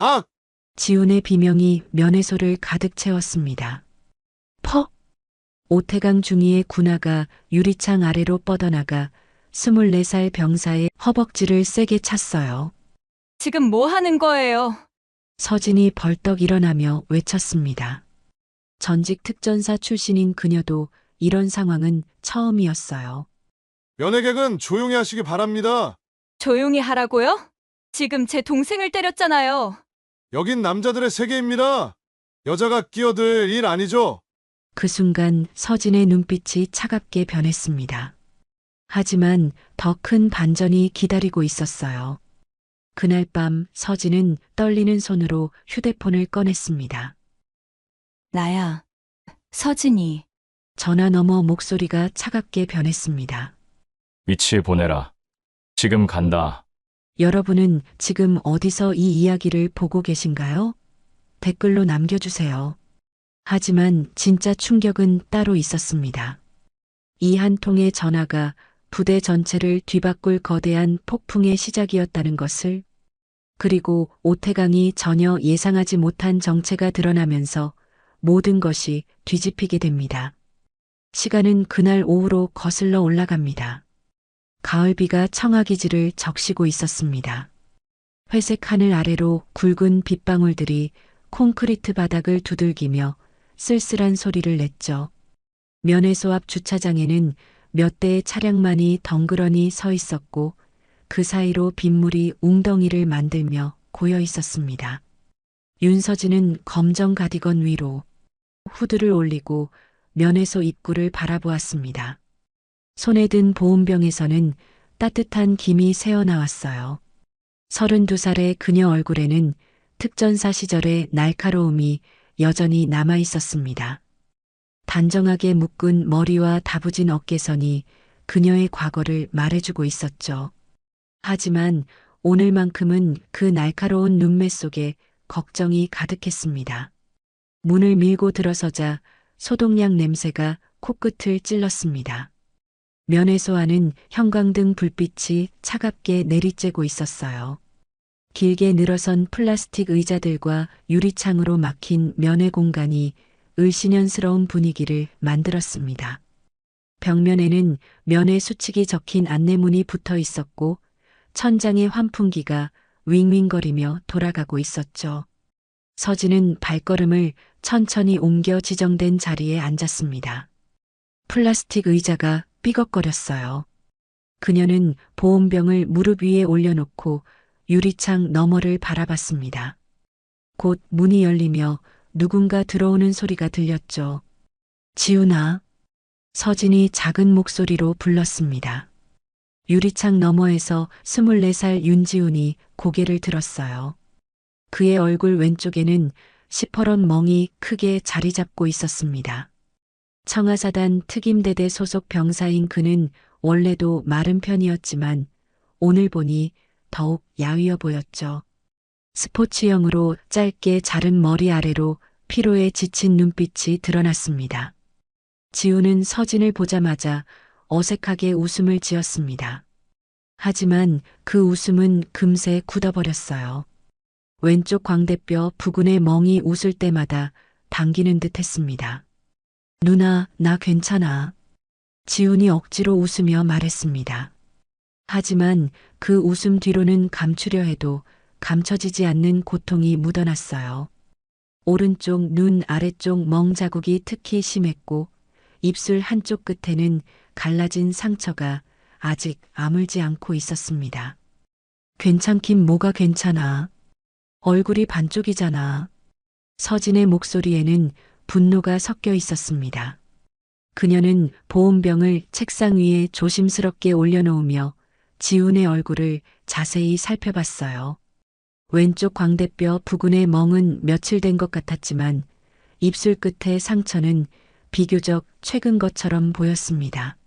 악! 지훈의 비명이 면회소를 가득 채웠습니다. 퍽! 오태강 중위의 군화가 유리창 아래로 뻗어나가 24살 병사의 허벅지를 세게 찼어요. 지금 뭐 하는 거예요? 서진이 벌떡 일어나며 외쳤습니다. 전직 특전사 출신인 그녀도 이런 상황은 처음이었어요. 연예객은 조용히 하시기 바랍니다. 조용히 하라고요? 지금 제 동생을 때렸잖아요. 여긴 남자들의 세계입니다. 여자가 끼어들 일 아니죠? 그 순간 서진의 눈빛이 차갑게 변했습니다. 하지만 더 큰 반전이 기다리고 있었어요. 그날 밤 서진은 떨리는 손으로 휴대폰을 꺼냈습니다. 나야, 서진이. 전화 너머 목소리가 차갑게 변했습니다. 위치에 보내라. 지금 간다. 여러분은 지금 어디서 이 이야기를 보고 계신가요? 댓글로 남겨주세요. 하지만 진짜 충격은 따로 있었습니다. 이 한 통의 전화가 부대 전체를 뒤바꿀 거대한 폭풍의 시작이었다는 것을, 그리고 오태강이 전혀 예상하지 못한 정체가 드러나면서 모든 것이 뒤집히게 됩니다. 시간은 그날 오후로 거슬러 올라갑니다. 가을비가 청아기지를 적시고 있었습니다. 회색 하늘 아래로 굵은 빗방울들이 콘크리트 바닥을 두들기며 쓸쓸한 소리를 냈죠. 면회소 앞 주차장에는 몇 대의 차량만이 덩그러니 서 있었고 그 사이로 빗물이 웅덩이를 만들며 고여 있었습니다. 윤서진은 검정 가디건 위로 후드를 올리고 면회소 입구를 바라보았습니다. 손에 든 보온병에서는 따뜻한 김이 새어나왔어요. 32살의 그녀 얼굴에는 특전사 시절의 날카로움이 여전히 남아 있었습니다. 단정하게 묶은 머리와 다부진 어깨선이 그녀의 과거를 말해주고 있었죠. 하지만 오늘만큼은 그 날카로운 눈매 속에 걱정이 가득했습니다. 문을 밀고 들어서자 소독약 냄새가 코끝을 찔렀습니다. 면회소 안은 형광등 불빛이 차갑게 내리쬐고 있었어요. 길게 늘어선 플라스틱 의자들과 유리창으로 막힌 면회 공간이 을씨년스러운 분위기를 만들었습니다. 벽면에는 면회 수칙이 적힌 안내문이 붙어 있었고 천장의 환풍기가 윙윙거리며 돌아가고 있었죠. 서진은 발걸음을 천천히 옮겨 지정된 자리에 앉았습니다. 플라스틱 의자가 삐걱거렸어요. 그녀는 보온병을 무릎 위에 올려놓고 유리창 너머를 바라봤습니다. 곧 문이 열리며 누군가 들어오는 소리가 들렸죠. 지훈아. 서진이 작은 목소리로 불렀습니다. 유리창 너머에서 24살 윤지훈이 고개를 들었어요. 그의 얼굴 왼쪽에는 시퍼런 멍이 크게 자리 잡고 있었습니다. 청하사단 특임대대 소속 병사인 그는 원래도 마른 편이었지만 오늘 보니 더욱 야위어 보였죠. 스포츠형으로 짧게 자른 머리 아래로 피로에 지친 눈빛이 드러났습니다. 지훈은 서진을 보자마자 어색하게 웃음을 지었습니다. 하지만 그 웃음은 금세 굳어버렸어요. 왼쪽 광대뼈 부근의 멍이 웃을 때마다 당기는 듯 했습니다. 누나, 나 괜찮아. 지훈이 억지로 웃으며 말했습니다. 하지만 그 웃음 뒤로는 감추려 해도 감춰지지 않는 고통이 묻어났어요. 오른쪽 눈 아래쪽 멍 자국이 특히 심했고 입술 한쪽 끝에는 갈라진 상처가 아직 아물지 않고 있었습니다. 괜찮긴 뭐가 괜찮아. 얼굴이 반쪽이잖아. 서진의 목소리에는 분노가 섞여 있었습니다. 그녀는 보온병을 책상 위에 조심스럽게 올려놓으며 지훈의 얼굴을 자세히 살펴봤어요. 왼쪽 광대뼈 부근의 멍은 며칠 된 것 같았지만 입술 끝의 상처는 비교적 최근 것처럼 보였습니다.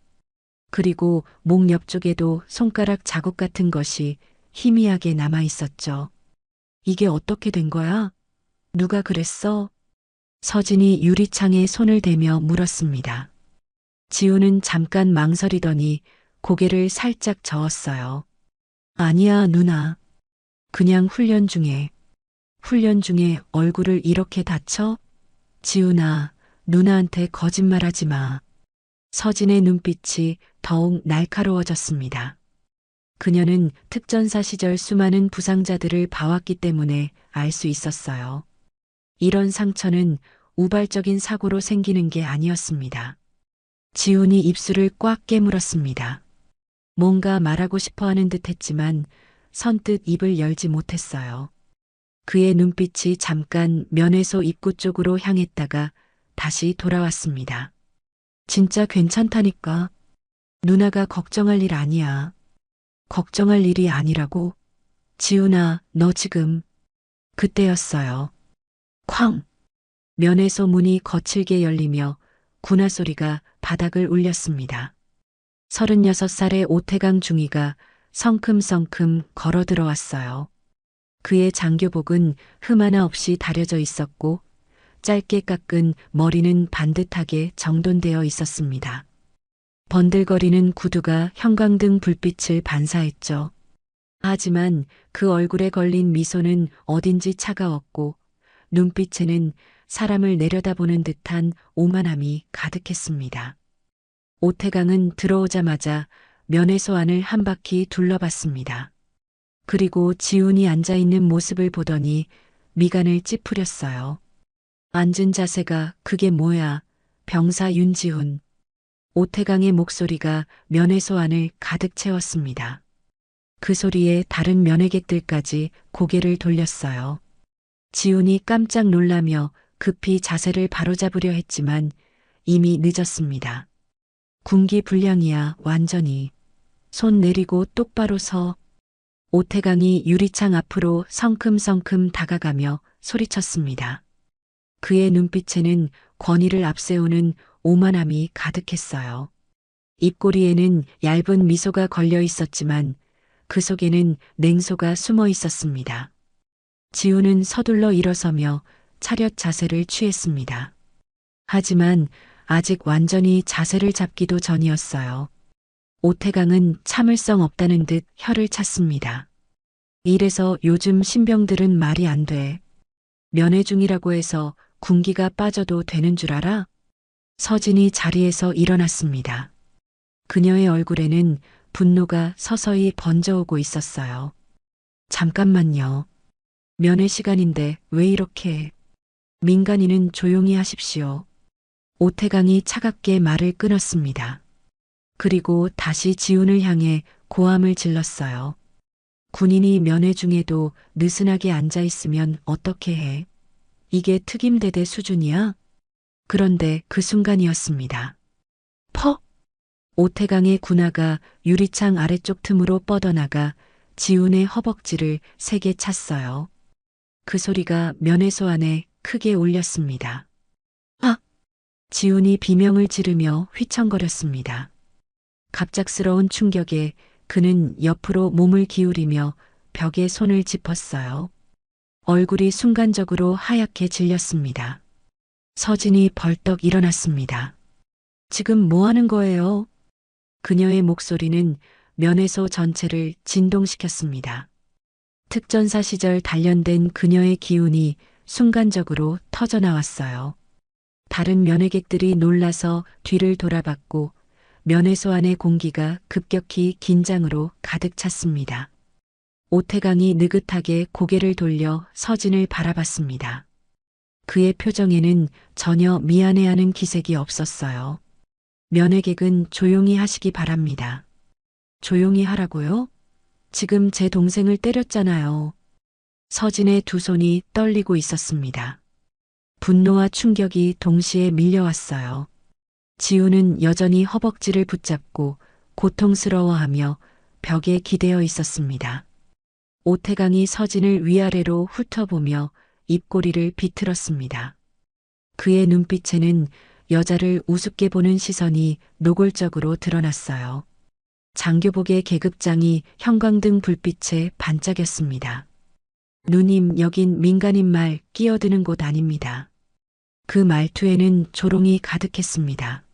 그리고 목 옆쪽에도 손가락 자국 같은 것이 희미하게 남아 있었죠. 이게 어떻게 된 거야? 누가 그랬어? 서진이 유리창에 손을 대며 물었습니다. 지훈은 잠깐 망설이더니 고개를 살짝 저었어요. 아니야, 누나. 그냥 훈련 중에. 훈련 중에 얼굴을 이렇게 다쳐? 지훈아, 누나한테 거짓말하지 마. 서진의 눈빛이 더욱 날카로워졌습니다. 그녀는 특전사 시절 수많은 부상자들을 봐왔기 때문에 알 수 있었어요. 이런 상처는 우발적인 사고로 생기는 게 아니었습니다. 지훈이 입술을 꽉 깨물었습니다. 뭔가 말하고 싶어 하는 듯 했지만 선뜻 입을 열지 못했어요. 그의 눈빛이 잠깐 면회소 입구 쪽으로 향했다가 다시 돌아왔습니다. 진짜 괜찮다니까. 누나가 걱정할 일 아니야. 걱정할 일이 아니라고? 지훈아, 너 지금. 그때였어요. 쾅! 면회소 문이 거칠게 열리며 군화 소리가 바닥을 울렸습니다. 36살의 오태강 중위가 성큼성큼 걸어 들어왔어요. 그의 장교복은 흠 하나 없이 다려져 있었고 짧게 깎은 머리는 반듯하게 정돈되어 있었습니다. 번들거리는 구두가 형광등 불빛을 반사했죠. 하지만 그 얼굴에 걸린 미소는 어딘지 차가웠고 눈빛에는 사람을 내려다보는 듯한 오만함이 가득했습니다. 오태강은 들어오자마자 면회소 안을 한 바퀴 둘러봤습니다. 그리고 지훈이 앉아있는 모습을 보더니 미간을 찌푸렸어요. 앉은 자세가 그게 뭐야? 병사 윤지훈. 오태강의 목소리가 면회소 안을 가득 채웠습니다. 그 소리에 다른 면회객들까지 고개를 돌렸어요. 지훈이 깜짝 놀라며 급히 자세를 바로잡으려 했지만 이미 늦었습니다. 군기불량이야, 완전히. 손 내리고 똑바로 서. 오태강이 유리창 앞으로 성큼성큼 다가가며 소리쳤습니다. 그의 눈빛에는 권위를 앞세우는 오만함이 가득했어요. 입꼬리에는 얇은 미소가 걸려 있었지만 그 속에는 냉소가 숨어 있었습니다. 지훈은 서둘러 일어서며 차렷 자세를 취했습니다. 하지만 아직 완전히 자세를 잡기도 전이었어요. 오태강은 참을성 없다는 듯 혀를 찼습니다. 이래서 요즘 신병들은 말이 안 돼. 면회 중이라고 해서 군기가 빠져도 되는 줄 알아? 서진이 자리에서 일어났습니다. 그녀의 얼굴에는 분노가 서서히 번져오고 있었어요. 잠깐만요. 면회 시간인데 왜 이렇게. 민간인은 조용히 하십시오. 오태강이 차갑게 말을 끊었습니다. 그리고 다시 지훈을 향해 고함을 질렀어요. 군인이 면회 중에도 느슨하게 앉아있으면 어떻게 해? 이게 특임대대 수준이야? 그런데 그 순간이었습니다. 퍽! 오태강의 군화가 유리창 아래쪽 틈으로 뻗어나가 지훈의 허벅지를 세게 찼어요. 그 소리가 면회소 안에 크게 울렸습니다. 아! 지훈이 비명을 지르며 휘청거렸습니다. 갑작스러운 충격에 그는 옆으로 몸을 기울이며 벽에 손을 짚었어요. 얼굴이 순간적으로 하얗게 질렸습니다. 서진이 벌떡 일어났습니다. 지금 뭐 하는 거예요? 그녀의 목소리는 면회소 전체를 진동시켰습니다. 특전사 시절 단련된 그녀의 기운이 순간적으로 터져나왔어요. 다른 면회객들이 놀라서 뒤를 돌아봤고 면회소 안의 공기가 급격히 긴장으로 가득 찼습니다. 오태강이 느긋하게 고개를 돌려 서진을 바라봤습니다. 그의 표정에는 전혀 미안해하는 기색이 없었어요. 면회객은 조용히 하시기 바랍니다. 조용히 하라고요? 지금 제 동생을 때렸잖아요. 서진의 두 손이 떨리고 있었습니다. 분노와 충격이 동시에 밀려왔어요. 지훈은 여전히 허벅지를 붙잡고 고통스러워하며 벽에 기대어 있었습니다. 오태강이 서진을 위아래로 훑어보며 입꼬리를 비틀었습니다. 그의 눈빛에는 여자를 우습게 보는 시선이 노골적으로 드러났어요. 장교복의 계급장이 형광등 불빛에 반짝였습니다. 누님, 여긴 민간인 말 끼어드는 곳 아닙니다. 그 말투에는 조롱이 가득했습니다.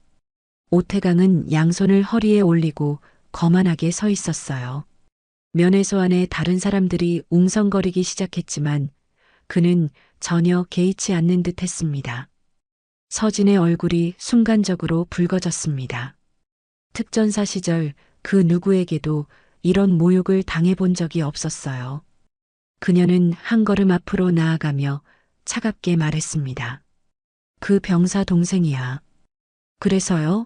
오태강은 양손을 허리에 올리고 거만하게 서 있었어요. 면회소 안에 다른 사람들이 웅성거리기 시작했지만 그는 전혀 개의치 않는 듯 했습니다. 서진의 얼굴이 순간적으로 붉어졌습니다. 특전사 시절 그 누구에게도 이런 모욕을 당해본 적이 없었어요. 그녀는 한 걸음 앞으로 나아가며 차갑게 말했습니다. 그 병사 동생이야. 그래서요?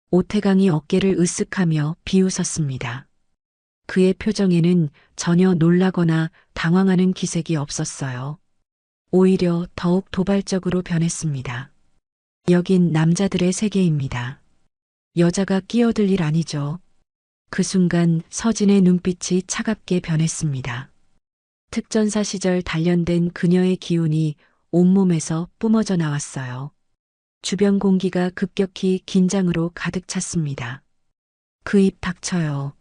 오태강이 어깨를 으쓱하며 비웃었습니다. 그의 표정에는 전혀 놀라거나 당황하는 기색이 없었어요. 오히려 더욱 도발적으로 변했습니다. 여긴 남자들의 세계입니다. 여자가 끼어들 일 아니죠. 그 순간 서진의 눈빛이 차갑게 변했습니다. 특전사 시절 단련된 그녀의 기운이 온몸에서 뿜어져 나왔어요. 주변 공기가 급격히 긴장으로 가득 찼습니다. 그 입 닥쳐요.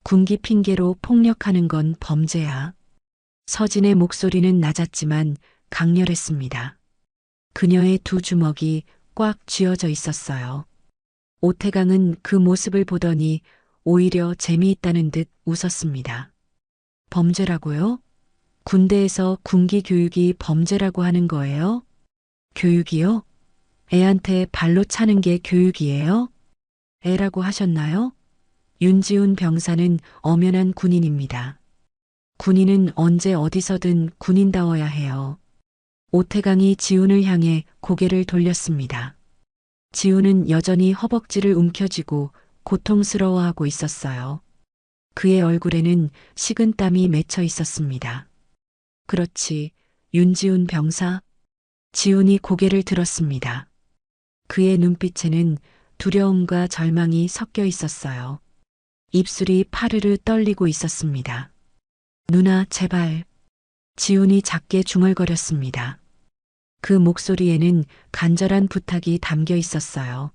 군기 핑계로 폭력하는 건 범죄야. 서진의 목소리는 낮았지만 강렬했습니다. 그녀의 두 주먹이 꽉 쥐어져 있었어요. 오태강은 그 모습을 보더니 오히려 재미있다는 듯 웃었습니다. 범죄라고요? 군대에서 군기 교육이 범죄라고 하는 거예요? 교육이요? 애한테 발로 차는 게 교육이에요? 애라고 하셨나요? 윤지훈 병사는 엄연한 군인입니다. 군인은 언제 어디서든 군인다워야 해요. 오태강이 지훈을 향해 고개를 돌렸습니다. 지훈은 여전히 허벅지를 움켜쥐고 고통스러워하고 있었어요. 그의 얼굴에는 식은땀이 맺혀 있었습니다. 그렇지, 윤지훈 병사? 지훈이 고개를 들었습니다. 그의 눈빛에는 두려움과 절망이 섞여 있었어요. 입술이 파르르 떨리고 있었습니다. 누나, 제발. 지훈이 작게 중얼거렸습니다. 그 목소리에는 간절한 부탁이 담겨 있었어요.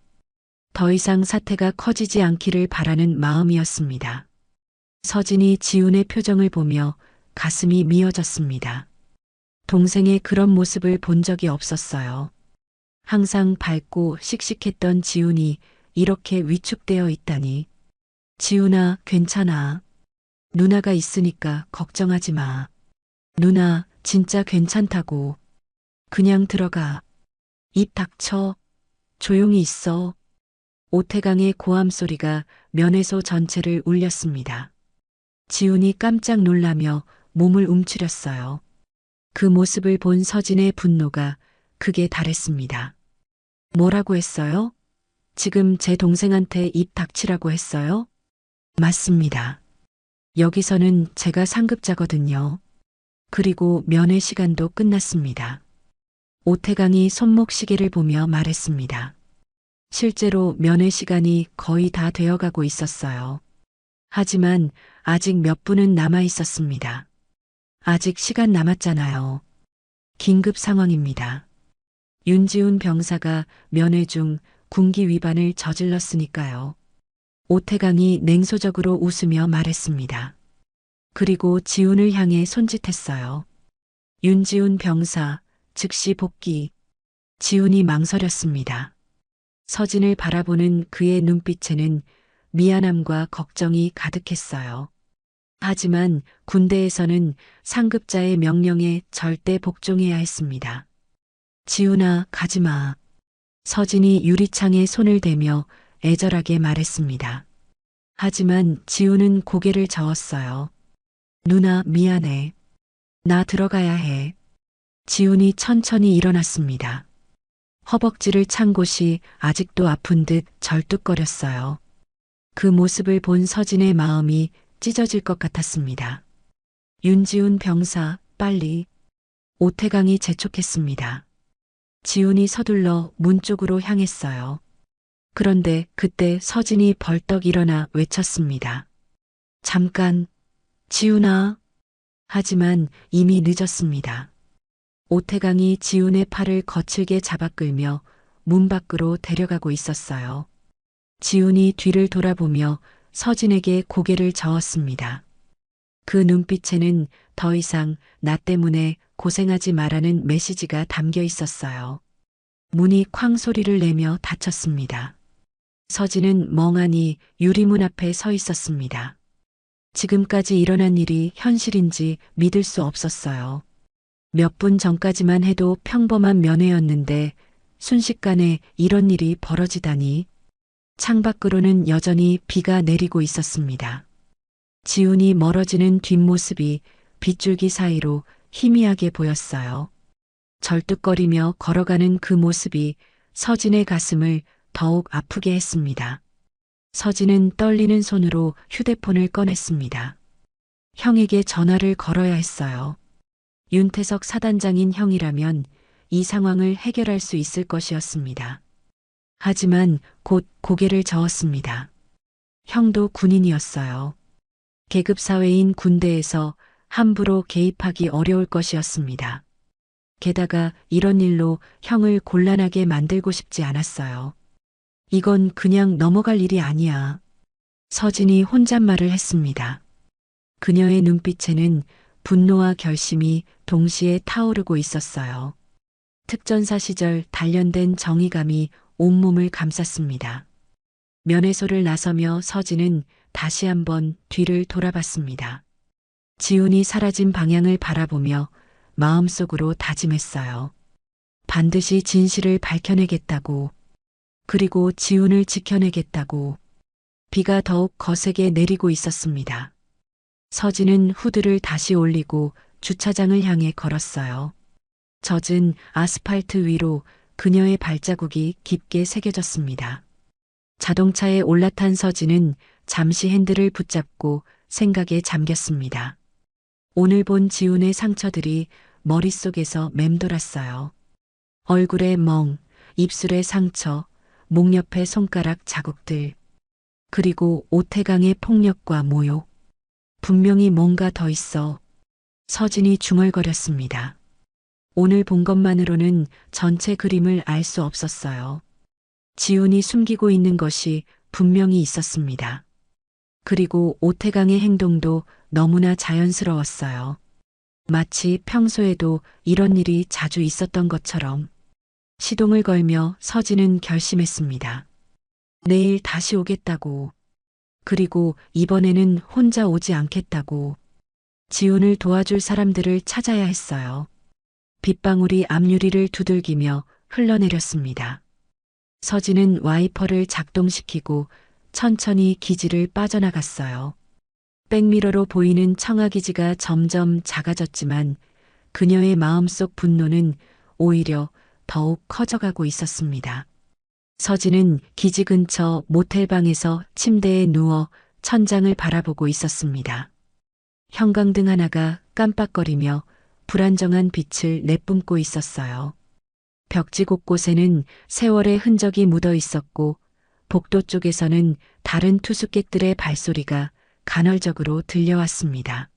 더 이상 사태가 커지지 않기를 바라는 마음이었습니다. 서진이 지훈의 표정을 보며 가슴이 미어졌습니다. 동생의 그런 모습을 본 적이 없었어요. 항상 밝고 씩씩했던 지훈이 이렇게 위축되어 있다니. 지훈아, 괜찮아. 누나가 있으니까 걱정하지 마. 누나, 진짜 괜찮다고. 그냥 들어가. 입 닥쳐. 조용히 있어. 오태강의 고함 소리가 면회소 전체를 울렸습니다. 지훈이 깜짝 놀라며 몸을 움츠렸어요. 그 모습을 본 서진의 분노가 극에 달했습니다. 뭐라고 했어요? 지금 제 동생한테 입 닥치라고 했어요? 맞습니다. 여기서는 제가 상급자거든요. 그리고 면회 시간도 끝났습니다. 오태강이 손목 시계를 보며 말했습니다. 실제로 면회 시간이 거의 다 되어가고 있었어요. 하지만 아직 몇 분은 남아 있었습니다. 아직 시간 남았잖아요. 긴급 상황입니다. 윤지훈 병사가 면회 중 군기 위반을 저질렀으니까요. 오태강이 냉소적으로 웃으며 말했습니다. 그리고 지훈을 향해 손짓했어요. 윤지훈 병사, 즉시 복귀. 지훈이 망설였습니다. 서진을 바라보는 그의 눈빛에는 미안함과 걱정이 가득했어요. 하지만 군대에서는 상급자의 명령에 절대 복종해야 했습니다. 지훈아, 가지마. 서진이 유리창에 손을 대며 애절하게 말했습니다. 하지만 지훈은 고개를 저었어요. 누나, 미안해. 나 들어가야 해. 지훈이 천천히 일어났습니다. 허벅지를 찬 곳이 아직도 아픈 듯 절뚝거렸어요. 그 모습을 본 서진의 마음이 찢어질 것 같았습니다. 윤지훈 병사, 빨리. 오태강이 재촉했습니다. 지훈이 서둘러 문 쪽으로 향했어요. 그런데 그때 서진이 벌떡 일어나 외쳤습니다. 잠깐, 지훈아. 하지만 이미 늦었습니다. 오태강이 지훈의 팔을 거칠게 잡아 끌며 문 밖으로 데려가고 있었어요. 지훈이 뒤를 돌아보며 서진에게 고개를 저었습니다. 그 눈빛에는 더 이상 나 때문에 고생하지 말라는 메시지가 담겨 있었어요. 문이 쾅 소리를 내며 닫혔습니다. 서진은 멍하니 유리문 앞에 서 있었습니다. 지금까지 일어난 일이 현실인지 믿을 수 없었어요. 몇 분 전까지만 해도 평범한 면회였는데 순식간에 이런 일이 벌어지다니. 창밖으로는 여전히 비가 내리고 있었습니다. 지훈이 멀어지는 뒷모습이 빗줄기 사이로 희미하게 보였어요. 절뚝거리며 걸어가는 그 모습이 서진의 가슴을 더욱 아프게 했습니다. 서진은 떨리는 손으로 휴대폰을 꺼냈습니다. 형에게 전화를 걸어야 했어요. 윤태석 사단장인 형이라면 이 상황을 해결할 수 있을 것이었습니다. 하지만 곧 고개를 저었습니다. 형도 군인이었어요. 계급 사회인 군대에서 함부로 개입하기 어려울 것이었습니다. 게다가 이런 일로 형을 곤란하게 만들고 싶지 않았어요. 이건 그냥 넘어갈 일이 아니야. 서진이 혼잣말을 했습니다. 그녀의 눈빛에는 분노와 결심이 동시에 타오르고 있었어요. 특전사 시절 단련된 정의감이 온몸을 감쌌습니다. 면회소를 나서며 서진은 다시 한번 뒤를 돌아봤습니다. 지훈이 사라진 방향을 바라보며 마음속으로 다짐했어요. 반드시 진실을 밝혀내겠다고, 그리고 지훈을 지켜내겠다고. 비가 더욱 거세게 내리고 있었습니다. 서진은 후드를 다시 올리고 주차장을 향해 걸었어요. 젖은 아스팔트 위로 그녀의 발자국이 깊게 새겨졌습니다. 자동차에 올라탄 서진은 잠시 핸들을 붙잡고 생각에 잠겼습니다. 오늘 본 지훈의 상처들이 머릿속에서 맴돌았어요. 얼굴에 멍, 입술에 상처, 목 옆에 손가락 자국들, 그리고 오태강의 폭력과 모욕. 분명히 뭔가 더 있어. 서진이 중얼거렸습니다. 오늘 본 것만으로는 전체 그림을 알 수 없었어요. 지훈이 숨기고 있는 것이 분명히 있었습니다. 그리고 오태강의 행동도 너무나 자연스러웠어요. 마치 평소에도 이런 일이 자주 있었던 것처럼. 시동을 걸며 서진은 결심했습니다. 내일 다시 오겠다고. 그리고 이번에는 혼자 오지 않겠다고. 지훈을 도와줄 사람들을 찾아야 했어요. 빗방울이 앞유리를 두들기며 흘러내렸습니다. 서진은 와이퍼를 작동시키고 천천히 기지를 빠져나갔어요. 백미러로 보이는 청아기지가 점점 작아졌지만 그녀의 마음속 분노는 오히려 더욱 커져가고 있었습니다. 서진은 기지 근처 모텔방에서 침대에 누워 천장을 바라보고 있었습니다. 형광등 하나가 깜빡거리며 불안정한 빛을 내뿜고 있었어요. 벽지 곳곳에는 세월의 흔적이 묻어 있었고 복도 쪽에서는 다른 투숙객들의 발소리가 간헐적으로 들려왔습니다.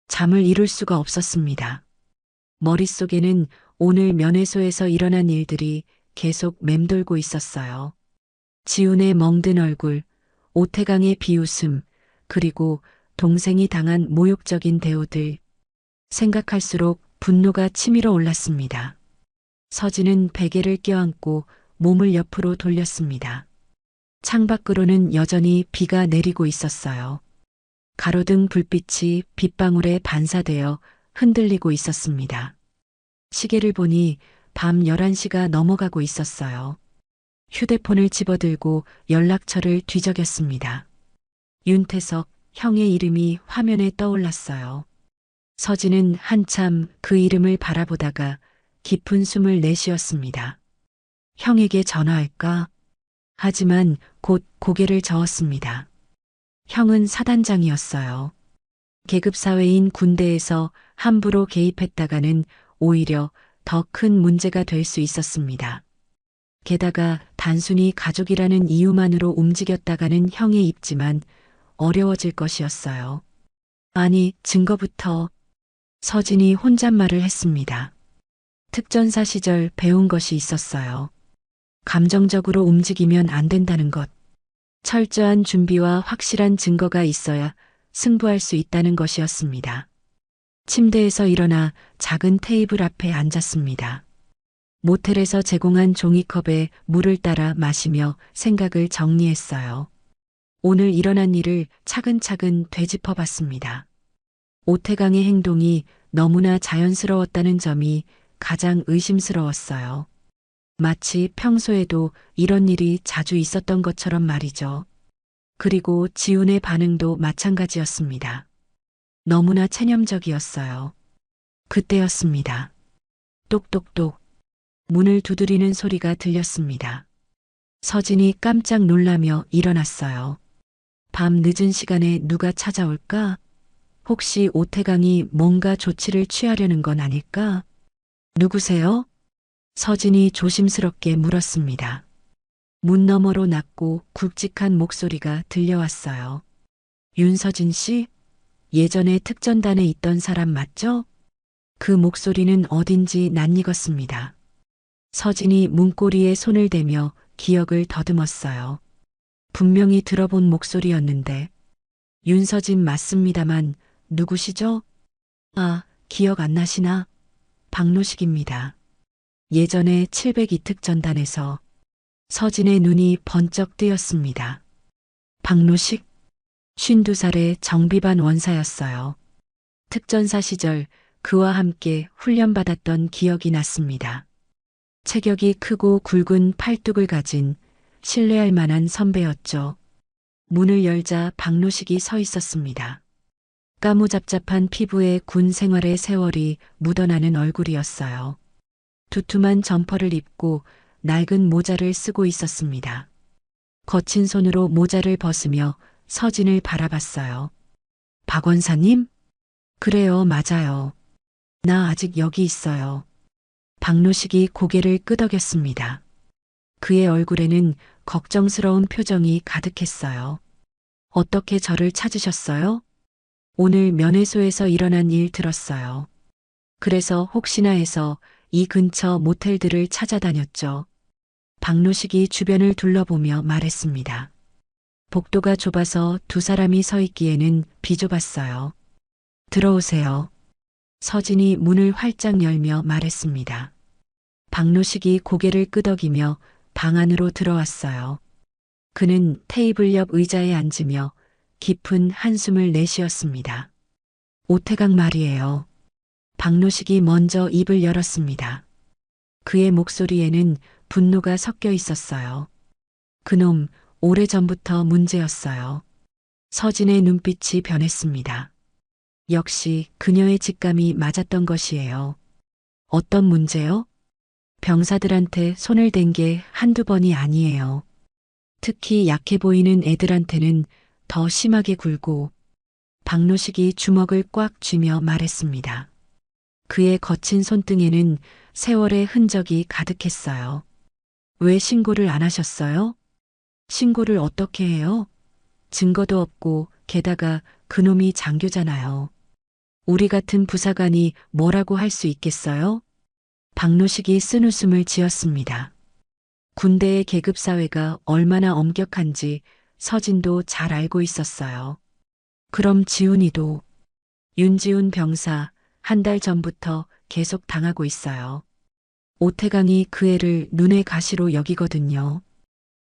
잠을 이룰 수가 없었습니다. 머릿속에는 오늘 면회소에서 일어난 일들이 계속 맴돌고 있었어요. 지훈의 멍든 얼굴, 오태강의 비웃음, 그리고 동생이 당한 모욕적인 대우들. 생각할수록 분노가 치밀어 올랐습니다. 서진은 베개를 껴안고 몸을 옆으로 돌렸습니다. 창밖으로는 여전히 비가 내리고 있었어요. 가로등 불빛이 빗방울에 반사되어 흔들리고 있었습니다. 시계를 보니 밤 11시가 넘어가고 있었어요. 휴대폰을 집어들고 연락처를 뒤적였습니다. 윤태석, 형의 이름이 화면에 떠올랐어요. 서진은 한참 그 이름을 바라보다가 깊은 숨을 내쉬었습니다. 형에게 전화할까? 하지만 곧 고개를 저었습니다. 형은 사단장이었어요. 계급사회인 군대에서 함부로 개입했다가는 오히려 더 큰 문제가 될 수 있었습니다. 게다가 단순히 가족이라는 이유만으로 움직였다가는 형의 입지만 어려워질 것이었어요. 아니, 증거부터. 서진이 혼잣말을 했습니다. 특전사 시절 배운 것이 있었어요. 감정적으로 움직이면 안 된다는 것. 철저한 준비와 확실한 증거가 있어야 승부할 수 있다는 것이었습니다. 침대에서 일어나 작은 테이블 앞에 앉았습니다. 모텔에서 제공한 종이컵에 물을 따라 마시며 생각을 정리했어요. 오늘 일어난 일을 차근차근 되짚어 봤습니다. 오태강의 행동이 너무나 자연스러웠다는 점이 가장 의심스러웠어요. 마치 평소에도 이런 일이 자주 있었던 것처럼 말이죠. 그리고 지훈의 반응도 마찬가지였습니다. 너무나 체념적이었어요. 그때였습니다. 똑똑똑. 문을 두드리는 소리가 들렸습니다. 서진이 깜짝 놀라며 일어났어요. 밤 늦은 시간에 누가 찾아올까? 혹시 오태강이 뭔가 조치를 취하려는 건 아닐까? 누구세요? 서진이 조심스럽게 물었습니다. 문 너머로 낮고 굵직한 목소리가 들려왔어요. 윤서진 씨? 예전에 특전단에 있던 사람 맞죠? 그 목소리는 어딘지 낯익었습니다. 서진이 문고리에 손을 대며 기억을 더듬었어요. 분명히 들어본 목소리였는데. 윤서진 맞습니다만 누구시죠? 아, 기억 안 나시나? 박노식입니다. 예전에 702특전단에서. 서진의 눈이 번쩍 뜨였습니다. 박노식? 52살의 정비반 원사였어요. 특전사 시절 그와 함께 훈련받았던 기억이 났습니다. 체격이 크고 굵은 팔뚝을 가진 신뢰할 만한 선배였죠. 문을 열자 박노식이 서 있었습니다. 까무잡잡한 피부에 군 생활의 세월이 묻어나는 얼굴이었어요. 두툼한 점퍼를 입고 낡은 모자를 쓰고 있었습니다. 거친 손으로 모자를 벗으며 서진을 바라봤어요. 박 원사님? 그래요, 맞아요. 나 아직 여기 있어요. 박노식이 고개를 끄덕였습니다. 그의 얼굴에는 걱정스러운 표정이 가득했어요. 어떻게 저를 찾으셨어요? 오늘 면회소에서 일어난 일 들었어요. 그래서 혹시나 해서 이 근처 모텔들을 찾아다녔죠. 박노식이 주변을 둘러보며 말했습니다. 복도가 좁아서 두 사람이 서 있기에는 비좁았어요. 들어오세요. 서진이 문을 활짝 열며 말했습니다. 박노식이 고개를 끄덕이며 방 안으로 들어왔어요. 그는 테이블 옆 의자에 앉으며 깊은 한숨을 내쉬었습니다. 오태강 말이에요. 박노식이 먼저 입을 열었습니다. 그의 목소리에는 분노가 섞여 있었어요. 그놈 오래전부터 문제였어요. 서진의 눈빛이 변했습니다. 역시 그녀의 직감이 맞았던 것이에요. 어떤 문제요? 병사들한테 손을 댄 게 한두 번이 아니에요. 특히 약해 보이는 애들한테는 더 심하게 굴고. 박노식이 주먹을 꽉 쥐며 말했습니다. 그의 거친 손등에는 세월의 흔적이 가득했어요. 왜 신고를 안 하셨어요? 신고를 어떻게 해요? 증거도 없고 게다가 그놈이 장교잖아요. 우리 같은 부사관이 뭐라고 할 수 있겠어요? 박노식이 쓴웃음을 지었습니다. 군대의 계급사회가 얼마나 엄격한지 서진도 잘 알고 있었어요. 그럼 지훈이도. 윤지훈 병사 한 달 전부터 계속 당하고 있어요. 오태강이 그 애를 눈의 가시로 여기거든요.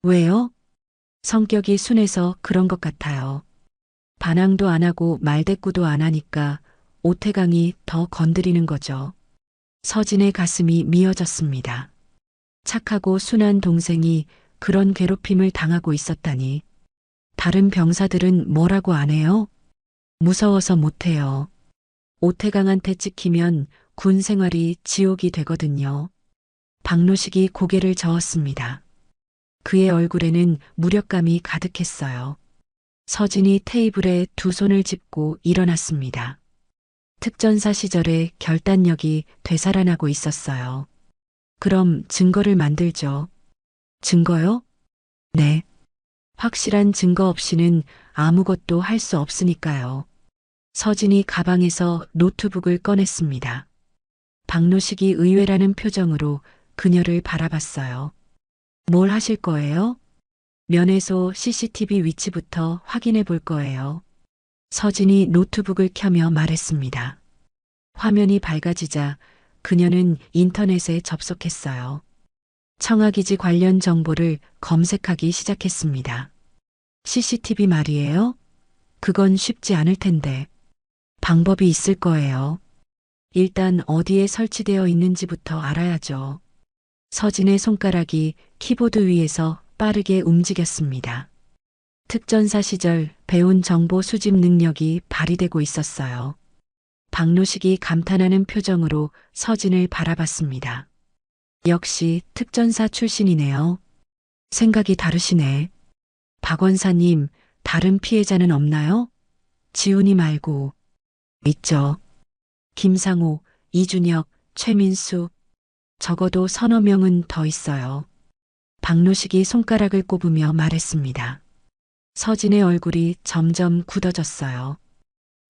왜요? 성격이 순해서 그런 것 같아요. 반항도 안 하고 말대꾸도 안 하니까 오태강이 더 건드리는 거죠. 서진의 가슴이 미어졌습니다. 착하고 순한 동생이 그런 괴롭힘을 당하고 있었다니. 다른 병사들은 뭐라고 안 해요? 무서워서 못해요. 오태강한테 찍히면 군 생활이 지옥이 되거든요. 박노식이 고개를 저었습니다. 그의 얼굴에는 무력감이 가득했어요. 서진이 테이블에 두 손을 짚고 일어났습니다. 특전사 시절의 결단력이 되살아나고 있었어요. 그럼 증거를 만들죠. 증거요? 네. 확실한 증거 없이는 아무것도 할 수 없으니까요. 서진이 가방에서 노트북을 꺼냈습니다. 박노식이 의외라는 표정으로 그녀를 바라봤어요. 뭘 하실 거예요? 면회소 CCTV 위치부터 확인해 볼 거예요. 서진이 노트북을 켜며 말했습니다. 화면이 밝아지자 그녀는 인터넷에 접속했어요. 청아기지 관련 정보를 검색하기 시작했습니다. CCTV 말이에요? 그건 쉽지 않을 텐데. 방법이 있을 거예요. 일단 어디에 설치되어 있는지부터 알아야죠. 서진의 손가락이 키보드 위에서 빠르게 움직였습니다. 특전사 시절 배운 정보 수집 능력이 발휘되고 있었어요. 박노식이 감탄하는 표정으로 서진을 바라봤습니다. 역시 특전사 출신이네요. 생각이 다르시네. 박원사님, 다른 피해자는 없나요? 지훈이 말고. 있죠. 김상호, 이준혁, 최민수. 적어도 서너 명은 더 있어요. 박노식이 손가락을 꼽으며 말했습니다. 서진의 얼굴이 점점 굳어졌어요.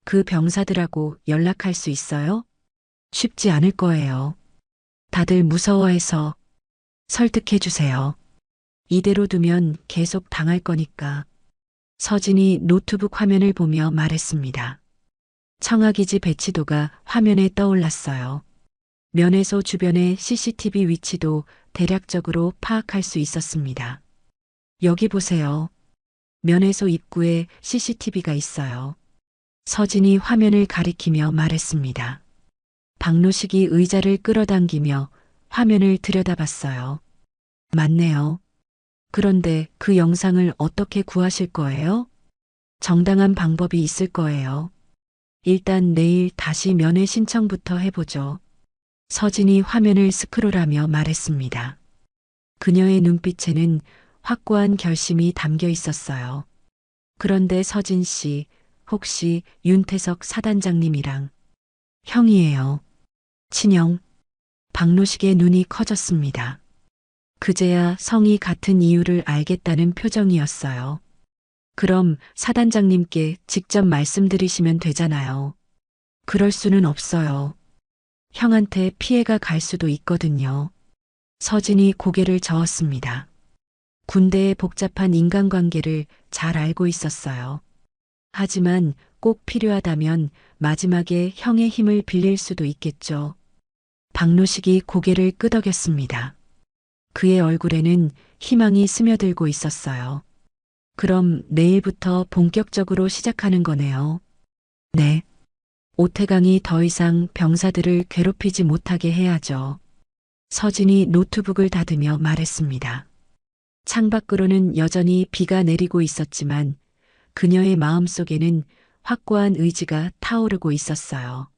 그 병사들하고 연락할 수 있어요? 쉽지 않을 거예요. 다들 무서워해서 설득해 주세요. 이대로 두면 계속 당할 거니까. 서진이 노트북 화면을 보며 말했습니다. 청화기지 배치도가 화면에 떠올랐어요. 면회소 주변의 CCTV 위치도 대략적으로 파악할 수 있었습니다. 여기 보세요. 면회소 입구에 CCTV가 있어요. 서진이 화면을 가리키며 말했습니다. 박노식이 의자를 끌어당기며 화면을 들여다봤어요. 맞네요. 그런데 그 영상을 어떻게 구하실 거예요? 정당한 방법이 있을 거예요. 일단 내일 다시 면회 신청부터 해보죠. 서진이 화면을 스크롤하며 말했습니다. 그녀의 눈빛에는 확고한 결심이 담겨 있었어요. 그런데 서진 씨, 혹시 윤태석 사단장님이랑 형이에요. 친형. 박노식의 눈이 커졌습니다. 그제야 성이 같은 이유를 알겠다는 표정이었어요. 그럼 사단장님께 직접 말씀드리시면 되잖아요. 그럴 수는 없어요. 형한테 피해가 갈 수도 있거든요. 서진이 고개를 저었습니다. 군대의 복잡한 인간관계를 잘 알고 있었어요. 하지만 꼭 필요하다면 마지막에 형의 힘을 빌릴 수도 있겠죠. 박노식이 고개를 끄덕였습니다. 그의 얼굴에는 희망이 스며들고 있었어요. 그럼 내일부터 본격적으로 시작하는 거네요. 네. 오태강이 더 이상 병사들을 괴롭히지 못하게 해야죠. 서진이 노트북을 닫으며 말했습니다. 창밖으로는 여전히 비가 내리고 있었지만 그녀의 마음속에는 확고한 의지가 타오르고 있었어요.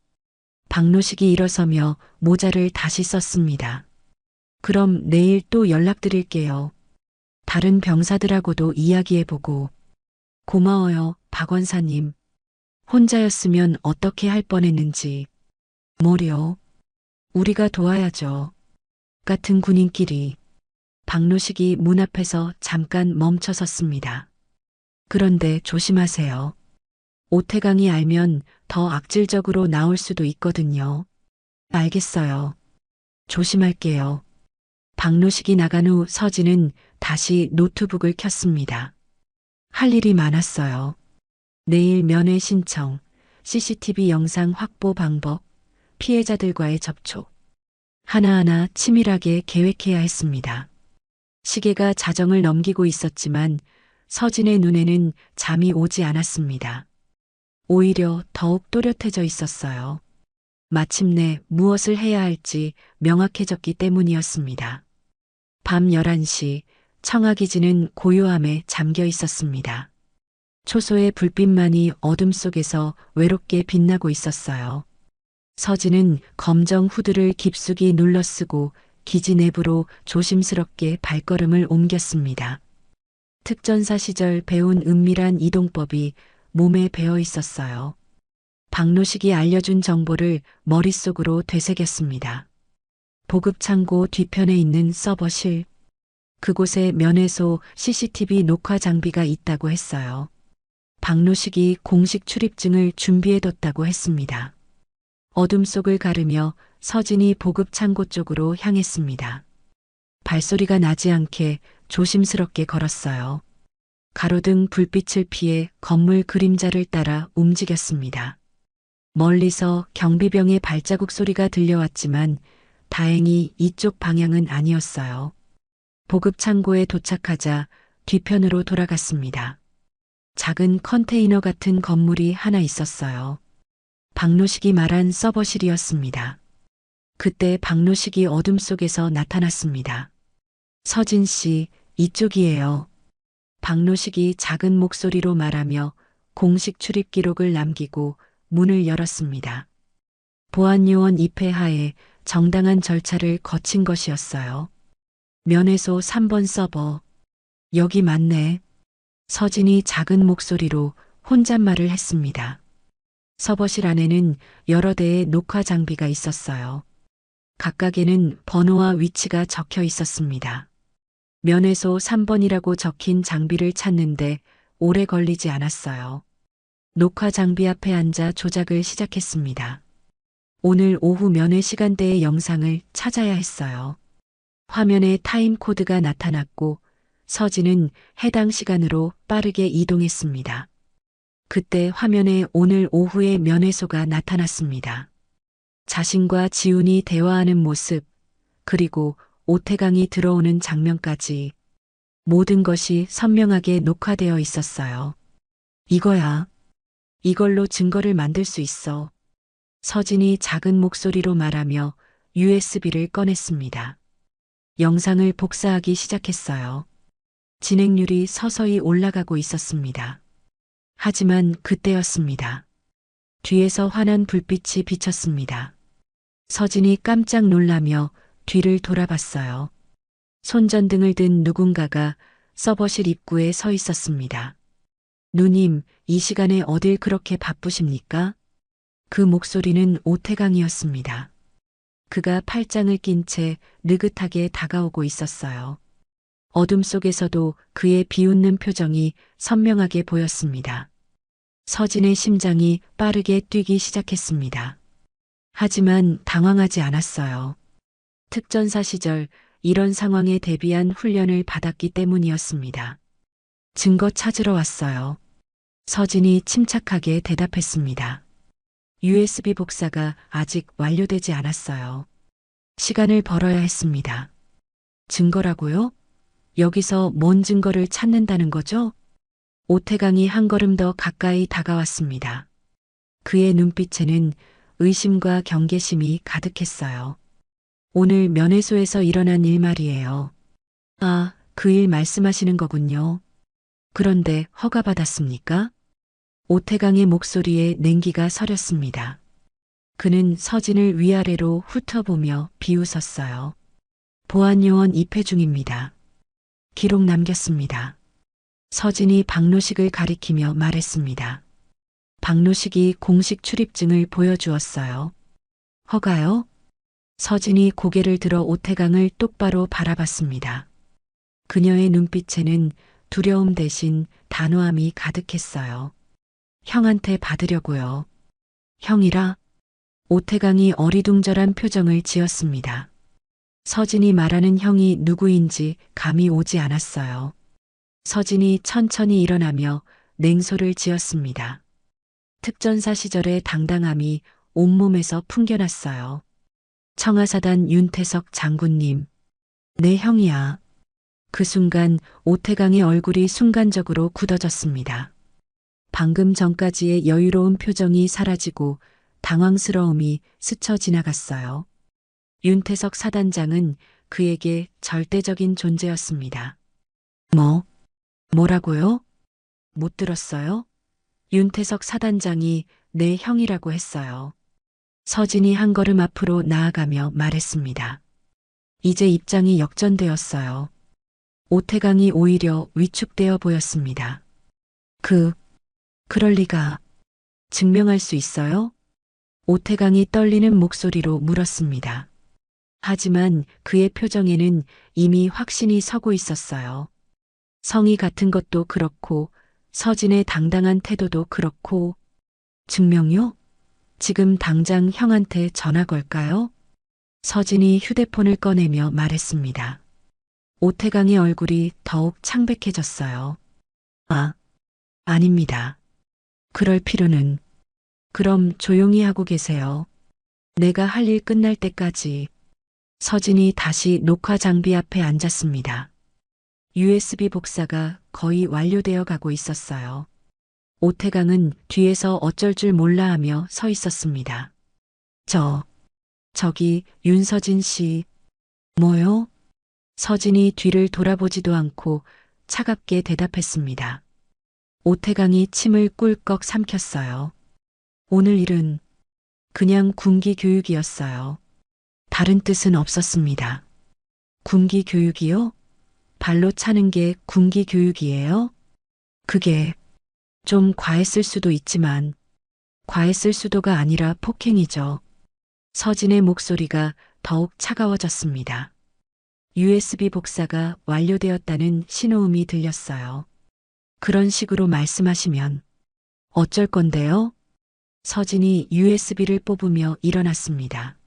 박노식이 일어서며 모자를 다시 썼습니다. 그럼 내일 또 연락드릴게요. 다른 병사들하고도 이야기해보고. 고마워요, 박원사님. 혼자였으면 어떻게 할 뻔했는지. 뭐려? 우리가 도와야죠. 같은 군인끼리. 박노식이 문 앞에서 잠깐 멈춰 섰습니다. 그런데 조심하세요. 오태강이 알면 더 악질적으로 나올 수도 있거든요. 알겠어요. 조심할게요. 박노식이 나간 후 서진은 다시 노트북을 켰습니다. 할 일이 많았어요. 내일 면회 신청, CCTV 영상 확보 방법, 피해자들과의 접촉. 하나하나 치밀하게 계획해야 했습니다. 시계가 자정을 넘기고 있었지만 서진의 눈에는 잠이 오지 않았습니다. 오히려 더욱 또렷해져 있었어요. 마침내 무엇을 해야 할지 명확해졌기 때문이었습니다. 밤 11시 청화기지는 고요함에 잠겨 있었습니다. 초소의 불빛만이 어둠 속에서 외롭게 빛나고 있었어요. 서진은 검정 후드를 깊숙이 눌러쓰고 기지 내부로 조심스럽게 발걸음을 옮겼습니다. 특전사 시절 배운 은밀한 이동법이 몸에 배어 있었어요. 박노식이 알려준 정보를 머릿속으로 되새겼습니다. 보급창고 뒤편에 있는 서버실. 그곳에 면회소 CCTV 녹화 장비가 있다고 했어요. 박노식이 공식 출입증을 준비해뒀다고 했습니다. 어둠 속을 가르며 서진이 보급창고 쪽으로 향했습니다. 발소리가 나지 않게 조심스럽게 걸었어요. 가로등 불빛을 피해 건물 그림자를 따라 움직였습니다. 멀리서 경비병의 발자국 소리가 들려왔지만 다행히 이쪽 방향은 아니었어요. 보급창고에 도착하자 뒤편으로 돌아갔습니다. 작은 컨테이너 같은 건물이 하나 있었어요. 박노식이 말한 서버실이었습니다. 그때 박노식이 어둠 속에서 나타났습니다. 서진 씨, 이쪽이에요. 박노식이 작은 목소리로 말하며 공식 출입 기록을 남기고 문을 열었습니다. 보안요원 입회하에 정당한 절차를 거친 것이었어요. 면회소 3번 서버. 여기 맞네. 서진이 작은 목소리로 혼잣말을 했습니다. 서버실 안에는 여러 대의 녹화 장비가 있었어요. 각각에는 번호와 위치가 적혀 있었습니다. 면회소 3번이라고 적힌 장비를 찾는데 오래 걸리지 않았어요. 녹화 장비 앞에 앉아 조작을 시작했습니다. 오늘 오후 면회 시간대의 영상을 찾아야 했어요. 화면에 타임 코드가 나타났고 서진은 해당 시간으로 빠르게 이동했습니다. 그때 화면에 오늘 오후의 면회소가 나타났습니다. 자신과 지훈이 대화하는 모습, 그리고 오태강이 들어오는 장면까지 모든 것이 선명하게 녹화되어 있었어요. 이거야. 이걸로 증거를 만들 수 있어. 서진이 작은 목소리로 말하며 USB를 꺼냈습니다. 영상을 복사하기 시작했어요. 진행률이 서서히 올라가고 있었습니다. 하지만 그때였습니다. 뒤에서 환한 불빛이 비쳤습니다. 서진이 깜짝 놀라며 뒤를 돌아봤어요. 손전등을 든 누군가가 서버실 입구에 서 있었습니다. 누님, 이 시간에 어딜 그렇게 바쁘십니까? 그 목소리는 오태강이었습니다. 그가 팔짱을 낀 채 느긋하게 다가오고 있었어요. 어둠 속에서도 그의 비웃는 표정이 선명하게 보였습니다. 서진의 심장이 빠르게 뛰기 시작했습니다. 하지만 당황하지 않았어요. 특전사 시절 이런 상황에 대비한 훈련을 받았기 때문이었습니다. 증거 찾으러 왔어요. 서진이 침착하게 대답했습니다. USB 복사가 아직 완료되지 않았어요. 시간을 벌어야 했습니다. 증거라고요? 여기서 뭔 증거를 찾는다는 거죠? 오태강이 한 걸음 더 가까이 다가왔습니다. 그의 눈빛에는 의심과 경계심이 가득했어요. 오늘 면회소에서 일어난 일 말이에요. 아, 그 일 말씀하시는 거군요. 그런데 허가받았습니까? 오태강의 목소리에 냉기가 서렸습니다. 그는 서진을 위아래로 훑어보며 비웃었어요. 보안요원 입회 중입니다. 기록 남겼습니다. 서진이 박노식을 가리키며 말했습니다. 박노식이 공식 출입증을 보여주었어요. 허가요? 서진이 고개를 들어 오태강을 똑바로 바라봤습니다. 그녀의 눈빛에는 두려움 대신 단호함이 가득했어요. 형한테 받으려고요. 형이라? 오태강이 어리둥절한 표정을 지었습니다. 서진이 말하는 형이 누구인지 감이 오지 않았어요. 서진이 천천히 일어나며 냉소를 지었습니다. 특전사 시절의 당당함이 온몸에서 풍겨났어요. 청하사단 윤태석 장군님, 내 형이야. 그 순간 오태강의 얼굴이 순간적으로 굳어졌습니다. 방금 전까지의 여유로운 표정이 사라지고 당황스러움이 스쳐 지나갔어요. 윤태석 사단장은 그에게 절대적인 존재였습니다. 뭐라고요? 못 들었어요? 윤태석 사단장이 내 형이라고 했어요. 서진이 한 걸음 앞으로 나아가며 말했습니다. 이제 입장이 역전되었어요. 오태강이 오히려 위축되어 보였습니다. 그럴 리가. 증명할 수 있어요? 오태강이 떨리는 목소리로 물었습니다. 하지만 그의 표정에는 이미 확신이 서고 있었어요. 성의 같은 것도 그렇고 서진의 당당한 태도도 그렇고. 증명요? 지금 당장 형한테 전화 걸까요? 서진이 휴대폰을 꺼내며 말했습니다. 오태강의 얼굴이 더욱 창백해졌어요. 아닙니다. 그럴 필요는. 그럼 조용히 하고 계세요. 내가 할 일 끝날 때까지. 서진이 다시 녹화 장비 앞에 앉았습니다. USB 복사가 거의 완료되어 가고 있었어요. 오태강은 뒤에서 어쩔 줄 몰라 하며 서 있었습니다. 저기 윤서진 씨. 뭐요? 서진이 뒤를 돌아보지도 않고 차갑게 대답했습니다. 오태강이 침을 꿀꺽 삼켰어요. 오늘 일은 그냥 군기 교육이었어요. 다른 뜻은 없었습니다. 군기 교육이요? 발로 차는 게 군기 교육이에요? 그게 좀 과했을 수도 있지만 과했을 수도가 아니라 폭행이죠. 서진의 목소리가 더욱 차가워졌습니다. USB 복사가 완료되었다는 신호음이 들렸어요. 그런 식으로 말씀하시면 어쩔 건데요? 서진이 USB를 뽑으며 일어났습니다.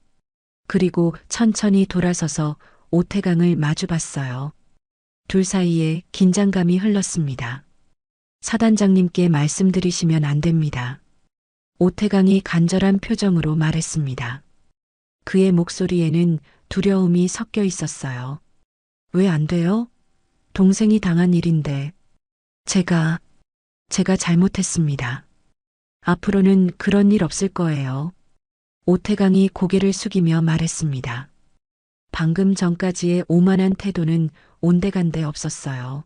그리고 천천히 돌아서서 오태강을 마주봤어요. 둘 사이에 긴장감이 흘렀습니다. 사단장님께 말씀드리시면 안 됩니다. 오태강이 간절한 표정으로 말했습니다. 그의 목소리에는 두려움이 섞여 있었어요. 왜 안 돼요? 동생이 당한 일인데. 제가 잘못했습니다. 앞으로는 그런 일 없을 거예요. 오태강이 고개를 숙이며 말했습니다. 방금 전까지의 오만한 태도는 온데간데 없었어요.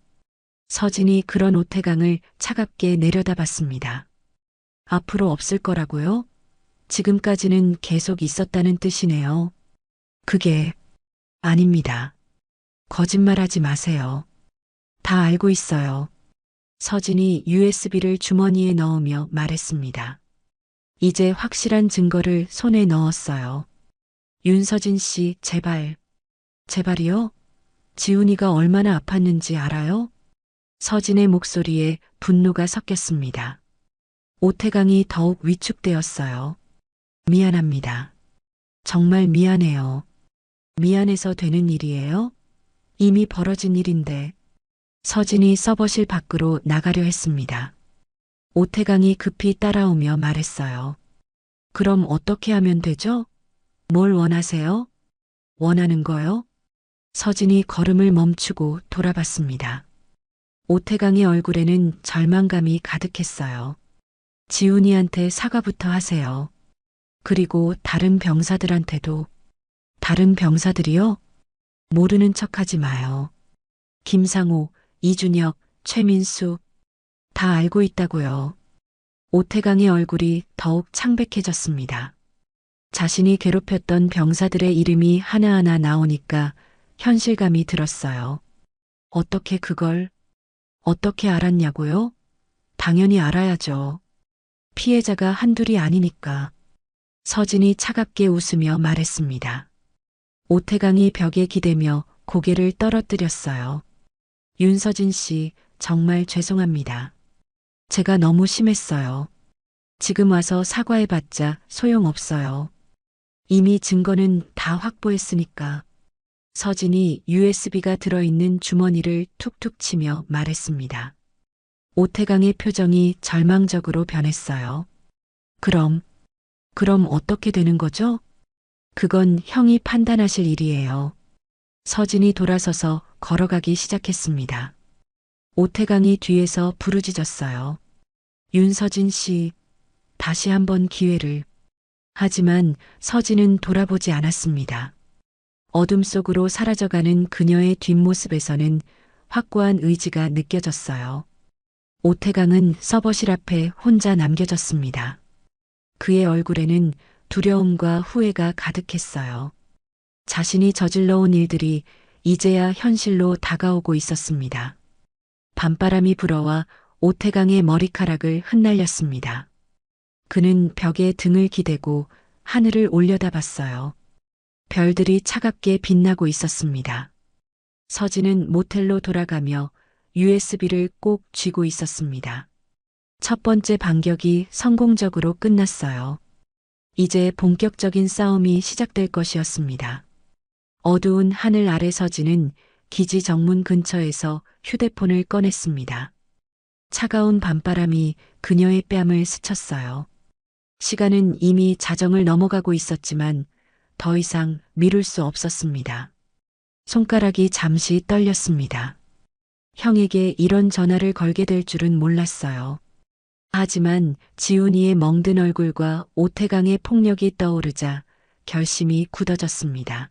서진이 그런 오태강을 차갑게 내려다봤습니다. 앞으로 없을 거라고요? 지금까지는 계속 있었다는 뜻이네요. 그게 아닙니다. 거짓말하지 마세요. 다 알고 있어요. 서진이 USB를 주머니에 넣으며 말했습니다. 이제 확실한 증거를 손에 넣었어요. 윤서진 씨, 제발이요? 지훈이가 얼마나 아팠는지 알아요? 서진의 목소리에 분노가 섞였습니다. 오태강이 더욱 위축되었어요. 미안합니다. 정말 미안해요. 미안해서 되는 일이에요? 이미 벌어진 일인데. 서진이 서버실 밖으로 나가려 했습니다. 오태강이 급히 따라오며 말했어요. 그럼 어떻게 하면 되죠? 뭘 원하세요? 원하는 거요? 서진이 걸음을 멈추고 돌아봤습니다. 오태강의 얼굴에는 절망감이 가득했어요. 지훈이한테 사과부터 하세요. 그리고 다른 병사들한테도. 다른 병사들이요? 모르는 척하지 마요. 김상호, 이준혁, 최민수 다 알고 있다고요. 오태강의 얼굴이 더욱 창백해졌습니다. 자신이 괴롭혔던 병사들의 이름이 하나하나 나오니까 현실감이 들었어요. 어떻게 알았냐고요? 당연히 알아야죠. 피해자가 한둘이 아니니까. 서진이 차갑게 웃으며 말했습니다. 오태강이 벽에 기대며 고개를 떨어뜨렸어요. 윤서진 씨, 정말 죄송합니다. 제가 너무 심했어요. 지금 와서 사과해봤자 소용없어요. 이미 증거는 다 확보했으니까. 서진이 USB가 들어있는 주머니를 툭툭 치며 말했습니다. 오태강의 표정이 절망적으로 변했어요. 그럼 어떻게 되는 거죠? 그건 형이 판단하실 일이에요. 서진이 돌아서서 걸어가기 시작했습니다. 오태강이 뒤에서 부르짖었어요. 윤서진 씨, 다시 한번 기회를. 하지만 서진은 돌아보지 않았습니다. 어둠 속으로 사라져가는 그녀의 뒷모습에서는 확고한 의지가 느껴졌어요. 오태강은 서버실 앞에 혼자 남겨졌습니다. 그의 얼굴에는 두려움과 후회가 가득했어요. 자신이 저질러온 일들이 이제야 현실로 다가오고 있었습니다. 밤바람이 불어와 오태강의 머리카락을 흩날렸습니다. 그는 벽에 등을 기대고 하늘을 올려다봤어요. 별들이 차갑게 빛나고 있었습니다. 서진은 모텔로 돌아가며 USB를 꼭 쥐고 있었습니다. 첫 번째 반격이 성공적으로 끝났어요. 이제 본격적인 싸움이 시작될 것이었습니다. 어두운 하늘 아래 서진은 기지 정문 근처에서 휴대폰을 꺼냈습니다. 차가운 밤바람이 그녀의 뺨을 스쳤어요. 시간은 이미 자정을 넘어가고 있었지만 더 이상 미룰 수 없었습니다. 손가락이 잠시 떨렸습니다. 형에게 이런 전화를 걸게 될 줄은 몰랐어요. 하지만 지훈이의 멍든 얼굴과 오태강의 폭력이 떠오르자 결심이 굳어졌습니다.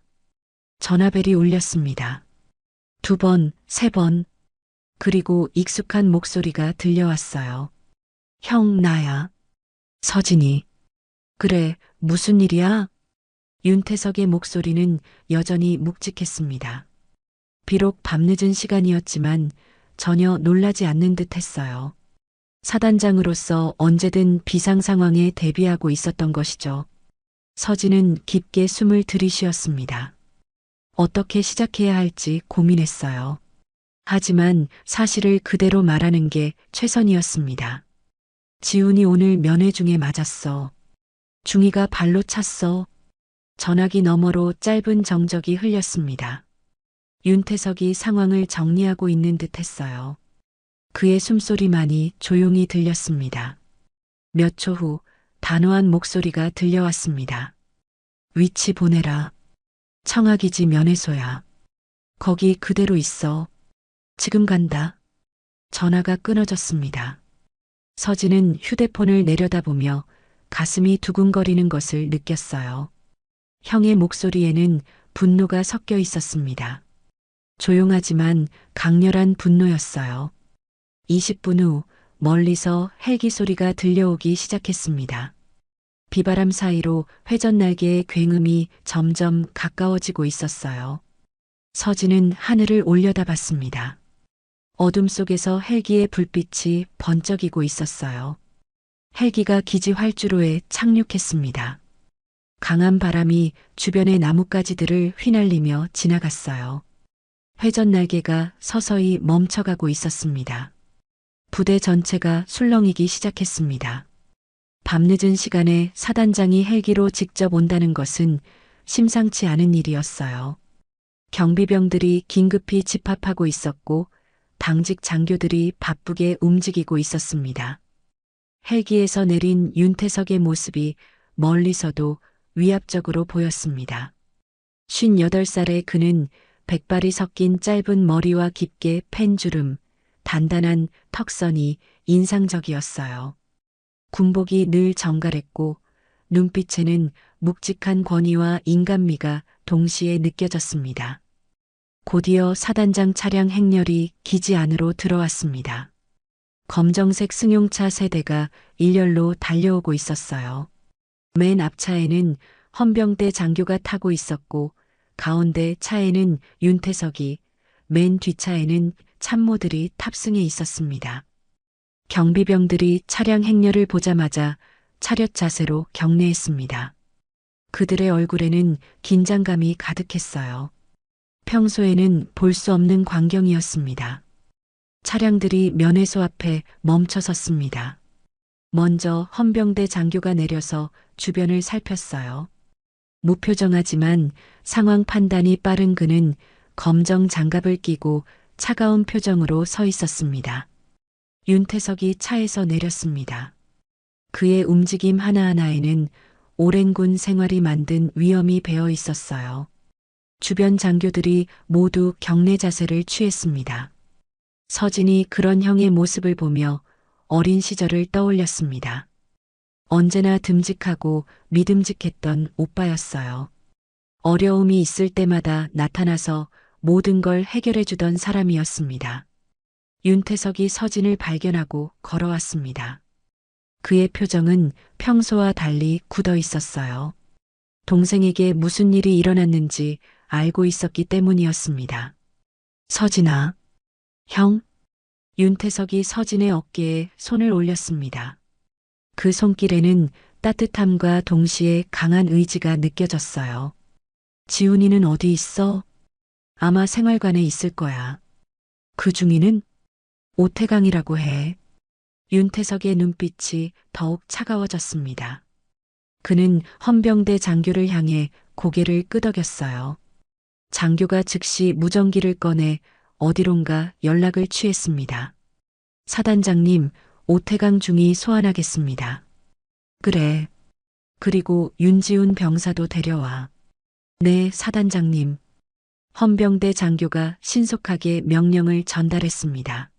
전화벨이 울렸습니다. 2번, 3번. 그리고 익숙한 목소리가 들려왔어요. 형, 나야. 서진이. 그래, 무슨 일이야? 윤태석의 목소리는 여전히 묵직했습니다. 비록 밤늦은 시간이었지만 전혀 놀라지 않는 듯 했어요. 사단장으로서 언제든 비상 상황에 대비하고 있었던 것이죠. 서진은 깊게 숨을 들이쉬었습니다. 어떻게 시작해야 할지 고민했어요. 하지만 사실을 그대로 말하는 게 최선이었습니다. 지훈이 오늘 면회 중에 맞았어. 중이가 발로 찼어. 전화기 너머로 짧은 정적이 흘렸습니다. 윤태석이 상황을 정리하고 있는 듯 했어요. 그의 숨소리만이 조용히 들렸습니다. 몇 초 후 단호한 목소리가 들려왔습니다. 위치 보내라. 청아기지 면회소야. 거기 그대로 있어. 지금 간다. 전화가 끊어졌습니다. 서진은 휴대폰을 내려다보며 가슴이 두근거리는 것을 느꼈어요. 형의 목소리에는 분노가 섞여 있었습니다. 조용하지만 강렬한 분노였어요. 20분 후 멀리서 헬기 소리가 들려오기 시작했습니다. 비바람 사이로 회전 날개의 굉음이 점점 가까워지고 있었어요. 서진은 하늘을 올려다봤습니다. 어둠 속에서 헬기의 불빛이 번쩍이고 있었어요. 헬기가 기지 활주로에 착륙했습니다. 강한 바람이 주변의 나뭇가지들을 휘날리며 지나갔어요. 회전 날개가 서서히 멈춰가고 있었습니다. 부대 전체가 술렁이기 시작했습니다. 밤늦은 시간에 사단장이 헬기로 직접 온다는 것은 심상치 않은 일이었어요. 경비병들이 긴급히 집합하고 있었고 당직 장교들이 바쁘게 움직이고 있었습니다. 헬기에서 내린 윤태석의 모습이 멀리서도 위압적으로 보였습니다. 58살의 그는 백발이 섞인 짧은 머리와 깊게 팬 주름, 단단한 턱선이 인상적이었어요. 군복이 늘 정갈했고 눈빛에는 묵직한 권위와 인간미가 동시에 느껴졌습니다. 곧이어 사단장 차량 행렬이 기지 안으로 들어왔습니다. 검정색 승용차 세대가 일렬로 달려오고 있었어요. 맨 앞차에는 헌병대 장교가 타고 있었고 가운데 차에는 윤태석이, 맨 뒷차에는 참모들이 탑승해 있었습니다. 경비병들이 차량 행렬을 보자마자 차렷 자세로 경례했습니다. 그들의 얼굴에는 긴장감이 가득했어요. 평소에는 볼 수 없는 광경이었습니다. 차량들이 면회소 앞에 멈춰 섰습니다. 먼저 헌병대 장교가 내려서 주변을 살폈어요. 무표정하지만 상황 판단이 빠른 그는 검정 장갑을 끼고 차가운 표정으로 서 있었습니다. 윤태석이 차에서 내렸습니다. 그의 움직임 하나하나에는 오랜 군 생활이 만든 위엄이 배어 있었어요. 주변 장교들이 모두 경례 자세를 취했습니다. 서진이 그런 형의 모습을 보며 어린 시절을 떠올렸습니다. 언제나 듬직하고 믿음직했던 오빠였어요. 어려움이 있을 때마다 나타나서 모든 걸 해결해 주던 사람이었습니다. 윤태석이 서진을 발견하고 걸어왔습니다. 그의 표정은 평소와 달리 굳어 있었어요. 동생에게 무슨 일이 일어났는지 알고 있었기 때문이었습니다. 서진아, 형? 윤태석이 서진의 어깨에 손을 올렸습니다. 그 손길에는 따뜻함과 동시에 강한 의지가 느껴졌어요. 지훈이는 어디 있어? 아마 생활관에 있을 거야. 그 중이는 오태강이라고 해. 윤태석의 눈빛이 더욱 차가워졌습니다. 그는 헌병대 장교를 향해 고개를 끄덕였어요. 장교가 즉시 무전기를 꺼내 어디론가 연락을 취했습니다. 사단장님, 오태강 중이 소환하겠습니다. 그래. 그리고 윤지훈 병사도 데려와. 네, 사단장님. 헌병대 장교가 신속하게 명령을 전달했습니다.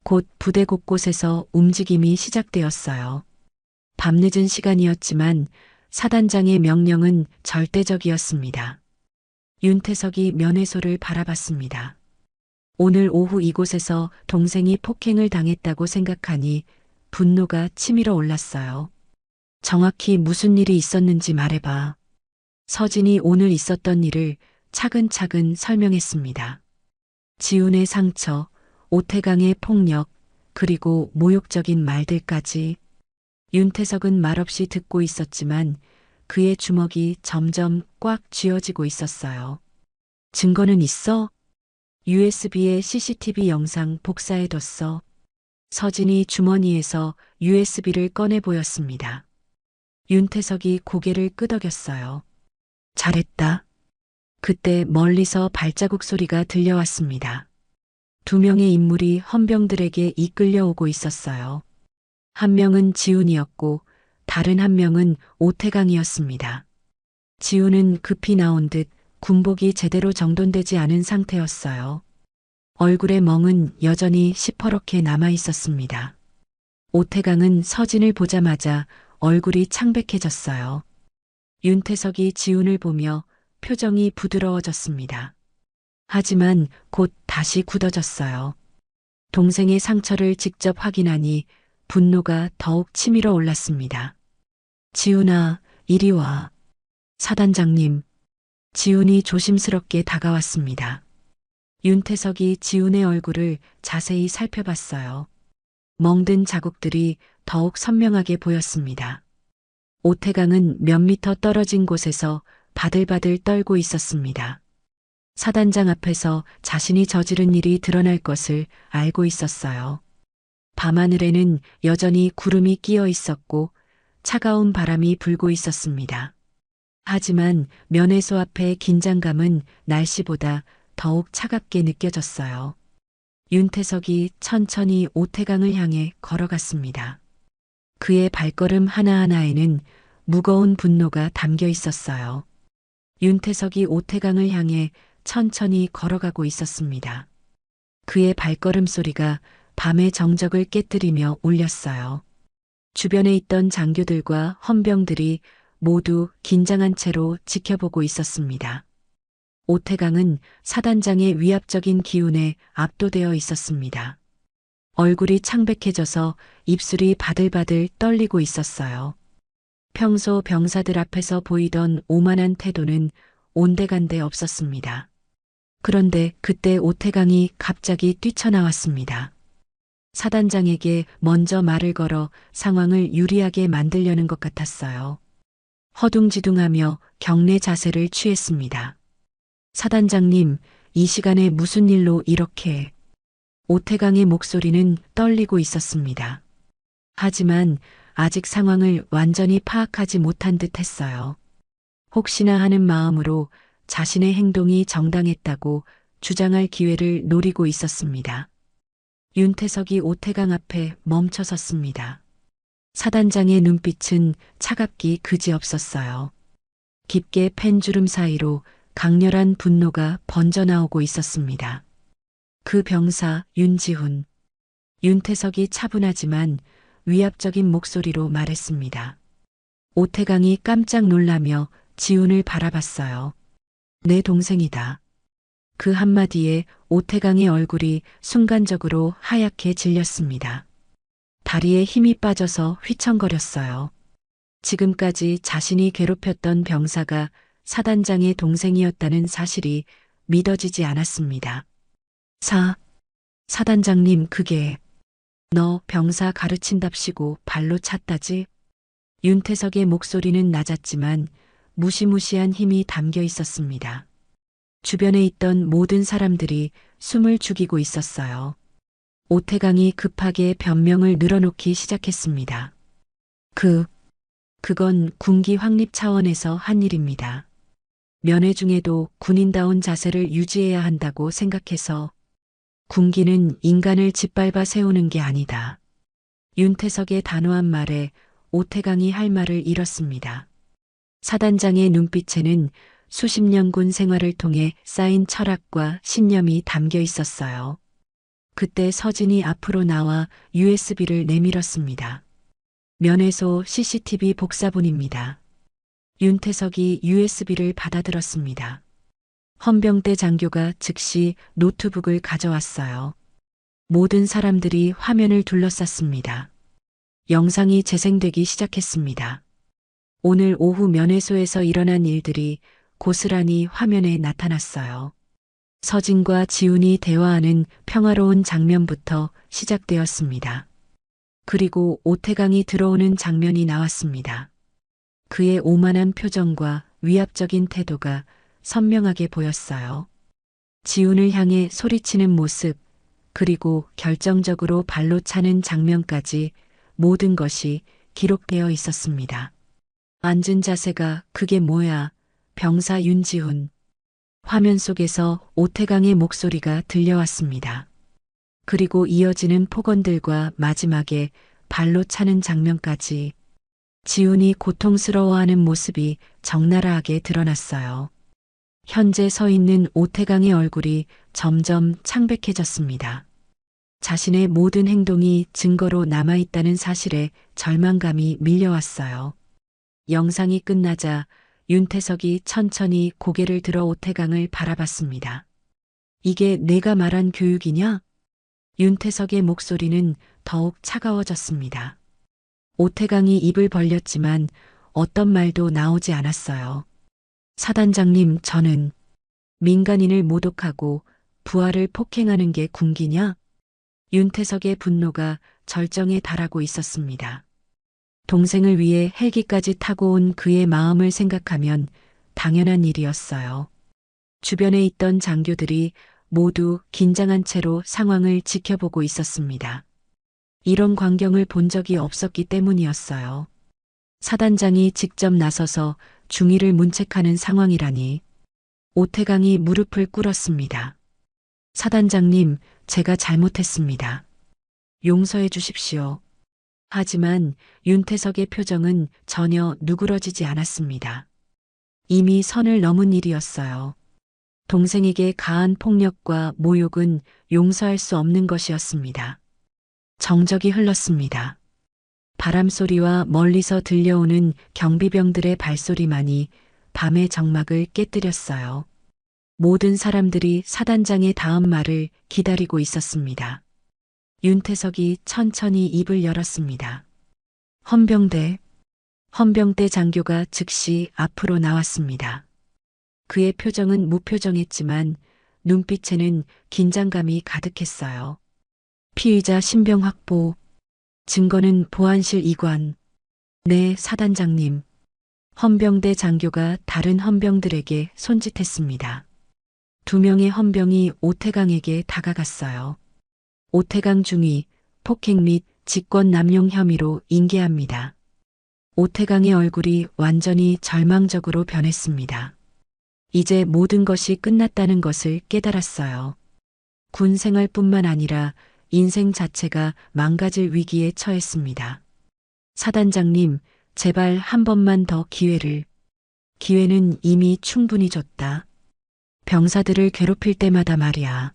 곧 부대 곳곳에서 움직임이 시작되었어요. 밤늦은 시간이었지만 사단장의 명령은 절대적이었습니다. 윤태석이 면회소를 바라봤습니다. 오늘 오후 이곳에서 동생이 폭행을 당했다고 생각하니 분노가 치밀어 올랐어요. 정확히 무슨 일이 있었는지 말해봐. 서진이 오늘 있었던 일을 차근차근 설명했습니다. 지훈의 상처, 오태강의 폭력, 그리고 모욕적인 말들까지. 윤태석은 말없이 듣고 있었지만 그의 주먹이 점점 꽉 쥐어지고 있었어요. 증거는 있어? USB에 CCTV 영상 복사해뒀어. 서진이 주머니에서 USB를 꺼내 보였습니다. 윤태석이 고개를 끄덕였어요. 잘했다. 그때 멀리서 발자국 소리가 들려왔습니다. 두 명의 인물이 헌병들에게 이끌려오고 있었어요. 한 명은 지훈이었고 다른 한 명은 오태강이었습니다. 지훈은 급히 나온 듯 군복이 제대로 정돈되지 않은 상태였어요. 얼굴의 멍은 여전히 시퍼렇게 남아 있었습니다. 오태강은 서진을 보자마자 얼굴이 창백해졌어요. 윤태석이 지훈을 보며 표정이 부드러워졌습니다. 하지만 곧 다시 굳어졌어요. 동생의 상처를 직접 확인하니 분노가 더욱 치밀어 올랐습니다. 지훈아, 이리 와. 사단장님. 지훈이 조심스럽게 다가왔습니다. 윤태석이 지훈의 얼굴을 자세히 살펴봤어요. 멍든 자국들이 더욱 선명하게 보였습니다. 오태강은 몇 미터 떨어진 곳에서 바들바들 떨고 있었습니다. 사단장 앞에서 자신이 저지른 일이 드러날 것을 알고 있었어요. 밤하늘에는 여전히 구름이 끼어 있었고 차가운 바람이 불고 있었습니다. 하지만 면회소 앞의 긴장감은 날씨보다 더욱 차갑게 느껴졌어요. 윤태석이 천천히 오태강을 향해 걸어갔습니다. 그의 발걸음 하나하나에는 무거운 분노가 담겨 있었어요. 윤태석이 오태강을 향해 천천히 걸어가고 있었습니다. 그의 발걸음 소리가 밤의 정적을 깨뜨리며 울렸어요. 주변에 있던 장교들과 헌병들이 모두 긴장한 채로 지켜보고 있었습니다. 오태강은 사단장의 위압적인 기운에 압도되어 있었습니다. 얼굴이 창백해져서 입술이 바들바들 떨리고 있었어요. 평소 병사들 앞에서 보이던 오만한 태도는 온데간데 없었습니다. 그런데 그때 오태강이 갑자기 뛰쳐나왔습니다. 사단장에게 먼저 말을 걸어 상황을 유리하게 만들려는 것 같았어요. 허둥지둥하며 경례 자세를 취했습니다. 사단장님, 이 시간에 무슨 일로 이렇게... 오태강의 목소리는 떨리고 있었습니다. 하지만 아직 상황을 완전히 파악하지 못한 듯 했어요. 혹시나 하는 마음으로 자신의 행동이 정당했다고 주장할 기회를 노리고 있었습니다. 윤태석이 오태강 앞에 멈춰 섰습니다. 사단장의 눈빛은 차갑기 그지없었어요. 깊게 팬 주름 사이로 강렬한 분노가 번져나오고 있었습니다. 그 병사 윤지훈. 윤태석이 차분하지만 위압적인 목소리로 말했습니다. 오태강이 깜짝 놀라며 지훈을 바라봤어요. 내 동생이다. 그 한마디에 오태강의 얼굴이 순간적으로 하얗게 질렸습니다. 다리에 힘이 빠져서 휘청거렸어요. 지금까지 자신이 괴롭혔던 병사가 사단장의 동생이었다는 사실이 믿어지지 않았습니다. 사단장님, 그게 너 병사 가르친답시고 발로 찼다지? 윤태석의 목소리는 낮았지만 무시무시한 힘이 담겨 있었습니다. 주변에 있던 모든 사람들이 숨을 죽이고 있었어요. 오태강이 급하게 변명을 늘어놓기 시작했습니다. 그건 군기 확립 차원에서 한 일입니다. 면회 중에도 군인다운 자세를 유지해야 한다고 생각해서. 군기는 인간을 짓밟아 세우는 게 아니다. 윤태석의 단호한 말에 오태강이 할 말을 잃었습니다. 사단장의 눈빛에는 수십 년 군 생활을 통해 쌓인 철학과 신념이 담겨 있었어요. 그때 서진이 앞으로 나와 USB를 내밀었습니다. 면회소 CCTV 복사본입니다. 윤태석이 USB를 받아들었습니다. 헌병대 장교가 즉시 노트북을 가져왔어요. 모든 사람들이 화면을 둘러쌌습니다. 영상이 재생되기 시작했습니다. 오늘 오후 면회소에서 일어난 일들이 고스란히 화면에 나타났어요. 서진과 지훈이 대화하는 평화로운 장면부터 시작되었습니다. 그리고 오태강이 들어오는 장면이 나왔습니다. 그의 오만한 표정과 위압적인 태도가 선명하게 보였어요. 지훈을 향해 소리치는 모습, 그리고 결정적으로 발로 차는 장면까지 모든 것이 기록되어 있었습니다. 앉은 자세가 그게 뭐야? 병사 윤지훈. 화면 속에서 오태강의 목소리가 들려왔습니다. 그리고 이어지는 폭언들과 마지막에 발로 차는 장면까지 지훈이 고통스러워하는 모습이 적나라하게 드러났어요. 현재 서 있는 오태강의 얼굴이 점점 창백해졌습니다. 자신의 모든 행동이 증거로 남아있다는 사실에 절망감이 밀려왔어요. 영상이 끝나자 윤태석이 천천히 고개를 들어 오태강을 바라봤습니다. 이게 내가 말한 교육이냐? 윤태석의 목소리는 더욱 차가워졌습니다. 오태강이 입을 벌렸지만 어떤 말도 나오지 않았어요. 사단장님, 저는 민간인을 모독하고 부하를 폭행하는 게 군기냐? 윤태석의 분노가 절정에 달하고 있었습니다. 동생을 위해 헬기까지 타고 온 그의 마음을 생각하면 당연한 일이었어요. 주변에 있던 장교들이 모두 긴장한 채로 상황을 지켜보고 있었습니다. 이런 광경을 본 적이 없었기 때문이었어요. 사단장이 직접 나서서 중의를 문책하는 상황이라니. 오태강이 무릎을 꿇었습니다. 사단장님, 제가 잘못했습니다. 용서해 주십시오. 하지만 윤태석의 표정은 전혀 누그러지지 않았습니다. 이미 선을 넘은 일이었어요. 동생에게 가한 폭력과 모욕은 용서할 수 없는 것이었습니다. 정적이 흘렀습니다. 바람 소리와 멀리서 들려오는 경비병들의 발소리만이 밤의 정막을 깨뜨렸어요. 모든 사람들이 사단장의 다음 말을 기다리고 있었습니다. 윤태석이 천천히 입을 열었습니다. 헌병대 장교가 즉시 앞으로 나왔습니다. 그의 표정은 무표정했지만 눈빛에는 긴장감이 가득했어요. 피의자 신병 확보, 증거는 보안실 이관. 네, 사단장님. 헌병대 장교가 다른 헌병들에게 손짓했습니다. 2명의 헌병이 오태강에게 다가갔어요. 오태강 중위, 폭행 및 직권 남용 혐의로 인계합니다. 오태강의 얼굴이 완전히 절망적으로 변했습니다. 이제 모든 것이 끝났다는 것을 깨달았어요. 군 생활뿐만 아니라 인생 자체가 망가질 위기에 처했습니다. 사단장님, 제발 한 번만 더 기회를. 기회는 이미 충분히 줬다. 병사들을 괴롭힐 때마다 말이야.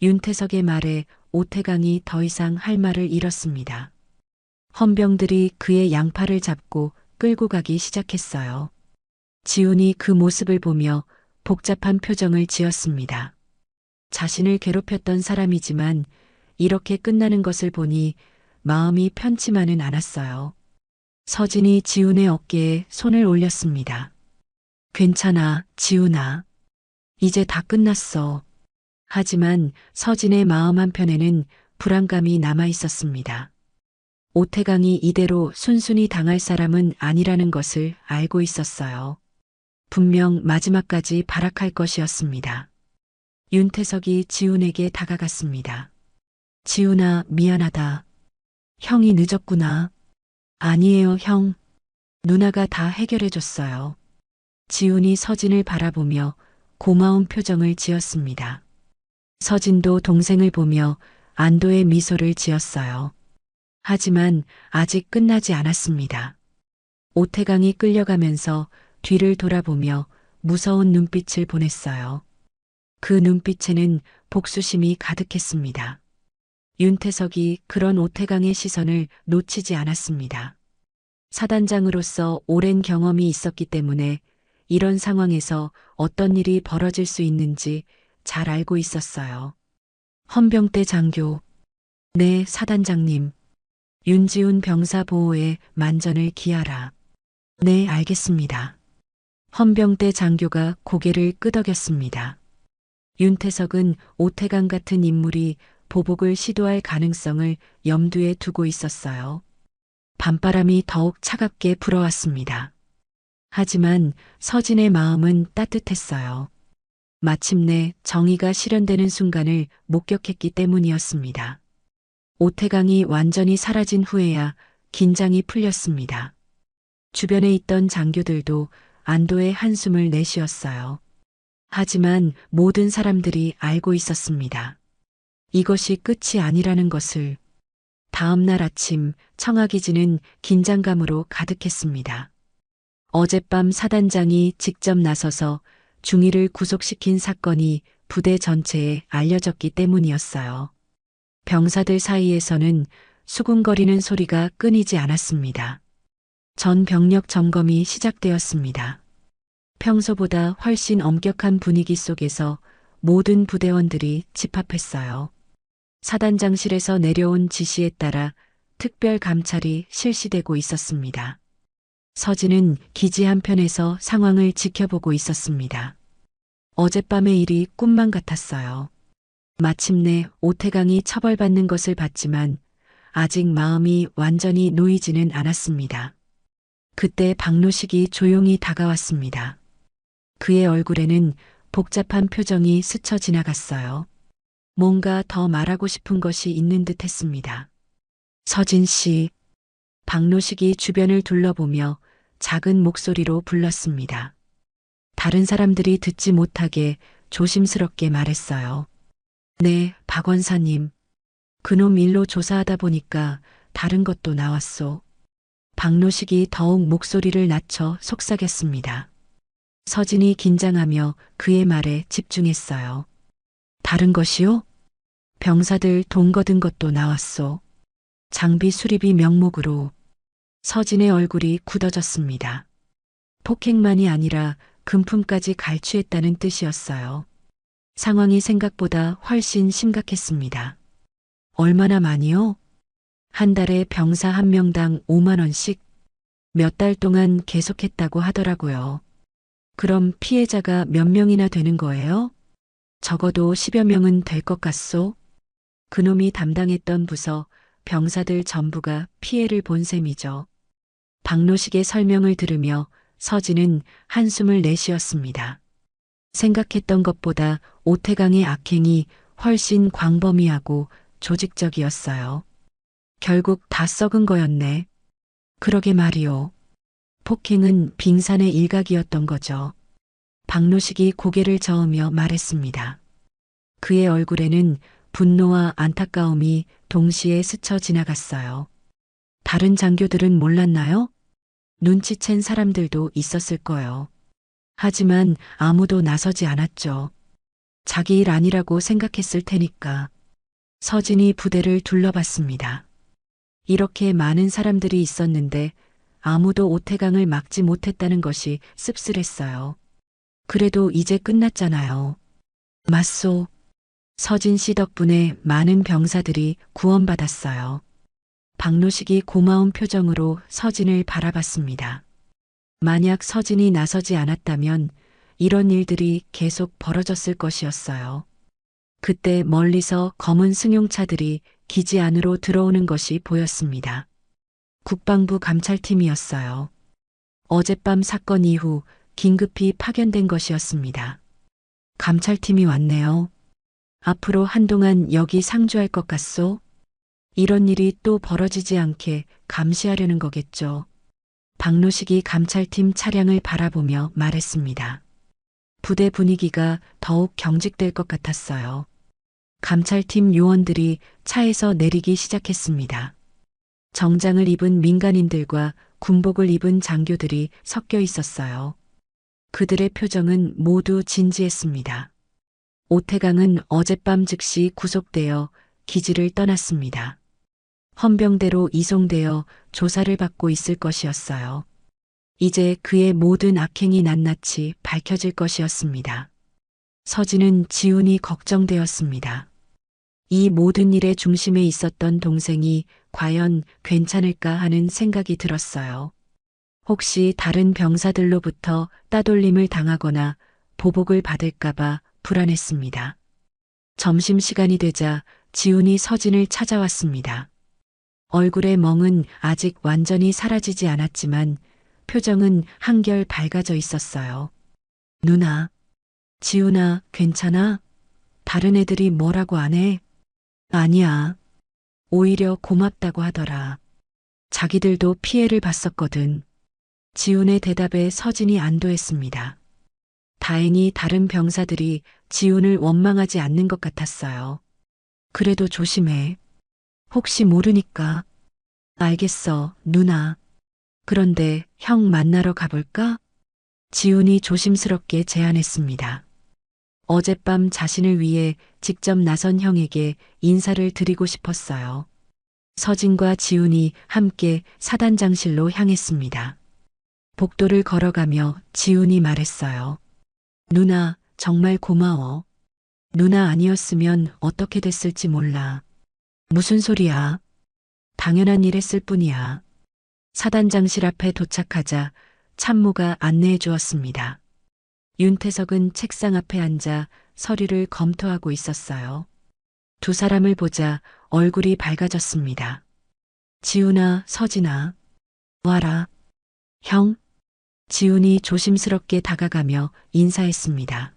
윤태석의 말에 오태강이 더 이상 할 말을 잃었습니다. 헌병들이 그의 양팔을 잡고 끌고 가기 시작했어요. 지훈이 그 모습을 보며 복잡한 표정을 지었습니다. 자신을 괴롭혔던 사람이지만 이렇게 끝나는 것을 보니 마음이 편치만은 않았어요. 서진이 지훈의 어깨에 손을 올렸습니다. 괜찮아, 지훈아. 이제 다 끝났어. 하지만 서진의 마음 한편에는 불안감이 남아 있었습니다. 오태강이 이대로 순순히 당할 사람은 아니라는 것을 알고 있었어요. 분명 마지막까지 발악할 것이었습니다. 윤태석이 지훈에게 다가갔습니다. 지훈아, 미안하다. 형이 늦었구나. 아니에요, 형. 누나가 다 해결해줬어요. 지훈이 서진을 바라보며 고마운 표정을 지었습니다. 서진도 동생을 보며 안도의 미소를 지었어요. 하지만 아직 끝나지 않았습니다. 오태강이 끌려가면서 뒤를 돌아보며 무서운 눈빛을 보냈어요. 그 눈빛에는 복수심이 가득했습니다. 윤태석이 그런 오태강의 시선을 놓치지 않았습니다. 사단장으로서 오랜 경험이 있었기 때문에 이런 상황에서 어떤 일이 벌어질 수 있는지 잘 알고 있었어요. 헌병대 장교. 네, 사단장님. 윤지훈 병사 보호에 만전을 기하라. 네, 알겠습니다. 헌병대 장교가 고개를 끄덕였습니다. 윤태석은 오태강 같은 인물이 보복을 시도할 가능성을 염두에 두고 있었어요. 밤바람이 더욱 차갑게 불어왔습니다. 하지만 서진의 마음은 따뜻했어요. 마침내 정의가 실현되는 순간을 목격했기 때문이었습니다. 오태강이 완전히 사라진 후에야 긴장이 풀렸습니다. 주변에 있던 장교들도 안도의 한숨을 내쉬었어요. 하지만 모든 사람들이 알고 있었습니다. 이것이 끝이 아니라는 것을. 다음 날 아침 청화기지는 긴장감으로 가득했습니다. 어젯밤 사단장이 직접 나서서 중위를 구속시킨 사건이 부대 전체에 알려졌기 때문이었어요. 병사들 사이에서는 수군거리는 소리가 끊이지 않았습니다. 전 병력 점검이 시작되었습니다. 평소보다 훨씬 엄격한 분위기 속에서 모든 부대원들이 집합했어요. 사단장실에서 내려온 지시에 따라 특별 감찰이 실시되고 있었습니다. 서진은 기지 한편에서 상황을 지켜보고 있었습니다. 어젯밤의 일이 꿈만 같았어요. 마침내 오태강이 처벌받는 것을 봤지만 아직 마음이 완전히 놓이지는 않았습니다. 그때 박노식이 조용히 다가왔습니다. 그의 얼굴에는 복잡한 표정이 스쳐 지나갔어요. 뭔가 더 말하고 싶은 것이 있는 듯 했습니다. 서진 씨. 박노식이 주변을 둘러보며 작은 목소리로 불렀습니다. 다른 사람들이 듣지 못하게 조심스럽게 말했어요. 네, 박 원사님. 그놈 일로 조사하다 보니까 다른 것도 나왔소. 박노식이 더욱 목소리를 낮춰 속삭였습니다. 서진이 긴장하며 그의 말에 집중했어요. 다른 것이요? 병사들 돈 거둔 것도 나왔소. 장비 수리비 명목으로. 서진의 얼굴이 굳어졌습니다. 폭행만이 아니라 금품까지 갈취했다는 뜻이었어요. 상황이 생각보다 훨씬 심각했습니다. 얼마나 많이요? 한 달에 병사 한 명당 5만 원씩 몇 달 동안 계속했다고 하더라고요. 그럼 피해자가 몇 명이나 되는 거예요? 적어도 10여 명은 될 것 같소? 그놈이 담당했던 부서 병사들 전부가 피해를 본 셈이죠. 박노식의 설명을 들으며 서진은 한숨을 내쉬었습니다. 생각했던 것보다 오태강의 악행이 훨씬 광범위하고 조직적이었어요. 결국 다 썩은 거였네. 그러게 말이오. 폭행은 빙산의 일각이었던 거죠. 박노식이 고개를 저으며 말했습니다. 그의 얼굴에는 분노와 안타까움이 동시에 스쳐 지나갔어요. 다른 장교들은 몰랐나요? 눈치챈 사람들도 있었을 거예요. 하지만 아무도 나서지 않았죠. 자기 일 아니라고 생각했을 테니까. 서진이 부대를 둘러봤습니다. 이렇게 많은 사람들이 있었는데 아무도 오태강을 막지 못했다는 것이 씁쓸했어요. 그래도 이제 끝났잖아요. 맞소. 서진 씨 덕분에 많은 병사들이 구원받았어요. 박노식이 고마운 표정으로 서진을 바라봤습니다. 만약 서진이 나서지 않았다면 이런 일들이 계속 벌어졌을 것이었어요. 그때 멀리서 검은 승용차들이 기지 안으로 들어오는 것이 보였습니다. 국방부 감찰팀이었어요. 어젯밤 사건 이후 긴급히 파견된 것이었습니다. 감찰팀이 왔네요. 앞으로 한동안 여기 상주할 것 같소? 이런 일이 또 벌어지지 않게 감시하려는 거겠죠. 박노식이 감찰팀 차량을 바라보며 말했습니다. 부대 분위기가 더욱 경직될 것 같았어요. 감찰팀 요원들이 차에서 내리기 시작했습니다. 정장을 입은 민간인들과 군복을 입은 장교들이 섞여 있었어요. 그들의 표정은 모두 진지했습니다. 오태강은 어젯밤 즉시 구속되어 기지를 떠났습니다. 헌병대로 이송되어 조사를 받고 있을 것이었어요. 이제 그의 모든 악행이 낱낱이 밝혀질 것이었습니다. 서진은 지훈이 걱정되었습니다. 이 모든 일의 중심에 있었던 동생이 과연 괜찮을까 하는 생각이 들었어요. 혹시 다른 병사들로부터 따돌림을 당하거나 보복을 받을까봐 불안했습니다. 점심시간이 되자 지훈이 서진을 찾아왔습니다. 얼굴의 멍은 아직 완전히 사라지지 않았지만 표정은 한결 밝아져 있었어요. 누나, 지훈아, 괜찮아? 다른 애들이 뭐라고 안 해? 아니야. 오히려 고맙다고 하더라. 자기들도 피해를 봤었거든. 지훈의 대답에 서진이 안도했습니다. 다행히 다른 병사들이 지훈을 원망하지 않는 것 같았어요. 그래도 조심해. 혹시 모르니까. 알겠어, 누나. 그런데 형 만나러 가볼까? 지훈이 조심스럽게 제안했습니다. 어젯밤 자신을 위해 직접 나선 형에게 인사를 드리고 싶었어요. 서진과 지훈이 함께 사단장실로 향했습니다. 복도를 걸어가며 지훈이 말했어요. 누나, 정말 고마워. 누나 아니었으면 어떻게 됐을지 몰라. 무슨 소리야? 당연한 일 했을 뿐이야. 사단장실 앞에 도착하자 참모가 안내해 주었습니다. 윤태석은 책상 앞에 앉아 서류를 검토하고 있었어요. 두 사람을 보자 얼굴이 밝아졌습니다. 지훈아, 서진아, 와라. 형? 지훈이 조심스럽게 다가가며 인사했습니다.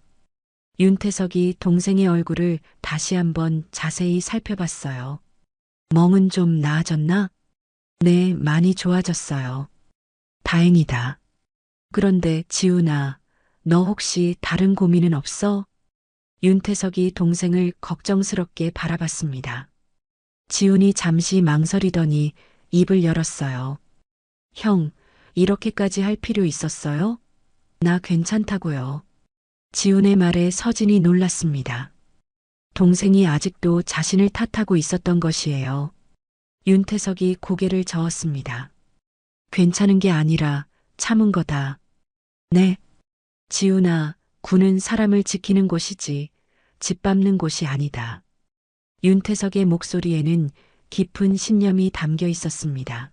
윤태석이 동생의 얼굴을 다시 한번 자세히 살펴봤어요. 멍은 좀 나아졌나? 네, 많이 좋아졌어요. 다행이다. 그런데 지훈아, 너 혹시 다른 고민은 없어? 윤태석이 동생을 걱정스럽게 바라봤습니다. 지훈이 잠시 망설이더니 입을 열었어요. 형, 이렇게까지 할 필요 있었어요? 나 괜찮다고요. 지훈의 말에 서진이 놀랐습니다. 동생이 아직도 자신을 탓하고 있었던 것이에요. 윤태석이 고개를 저었습니다. 괜찮은 게 아니라 참은 거다. 네. 지훈아, 군은 사람을 지키는 곳이지 짓밟는 곳이 아니다. 윤태석의 목소리에는 깊은 신념이 담겨 있었습니다.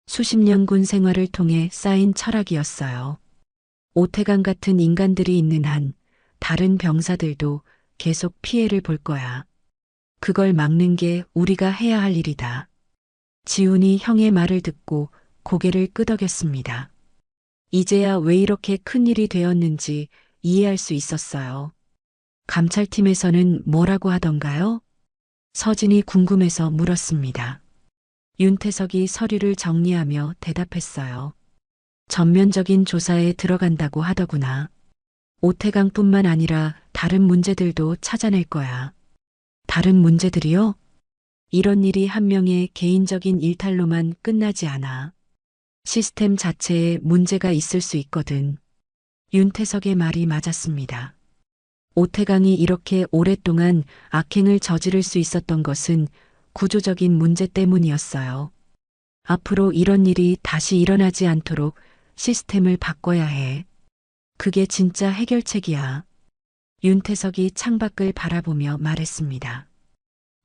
수십 년 군 생활을 통해 쌓인 철학이었어요. 오태강 같은 인간들이 있는 한 다른 병사들도 계속 피해를 볼 거야. 그걸 막는 게 우리가 해야 할 일이다. 지훈이 형의 말을 듣고 고개를 끄덕였습니다. 이제야 왜 이렇게 큰일이 되었는지 이해할 수 있었어요. 감찰팀에서는 뭐라고 하던가요? 서진이 궁금해서 물었습니다. 윤태석이 서류를 정리하며 대답했어요. 전면적인 조사에 들어간다고 하더구나. 오태강뿐만 아니라 다른 문제들도 찾아낼 거야. 다른 문제들이요? 이런 일이 한 명의 개인적인 일탈로만 끝나지 않아. 시스템 자체에 문제가 있을 수 있거든. 윤태석의 말이 맞았습니다. 오태강이 이렇게 오랫동안 악행을 저지를 수 있었던 것은 구조적인 문제 때문이었어요. 앞으로 이런 일이 다시 일어나지 않도록 시스템을 바꿔야 해. 그게 진짜 해결책이야. 윤태석이 창밖을 바라보며 말했습니다.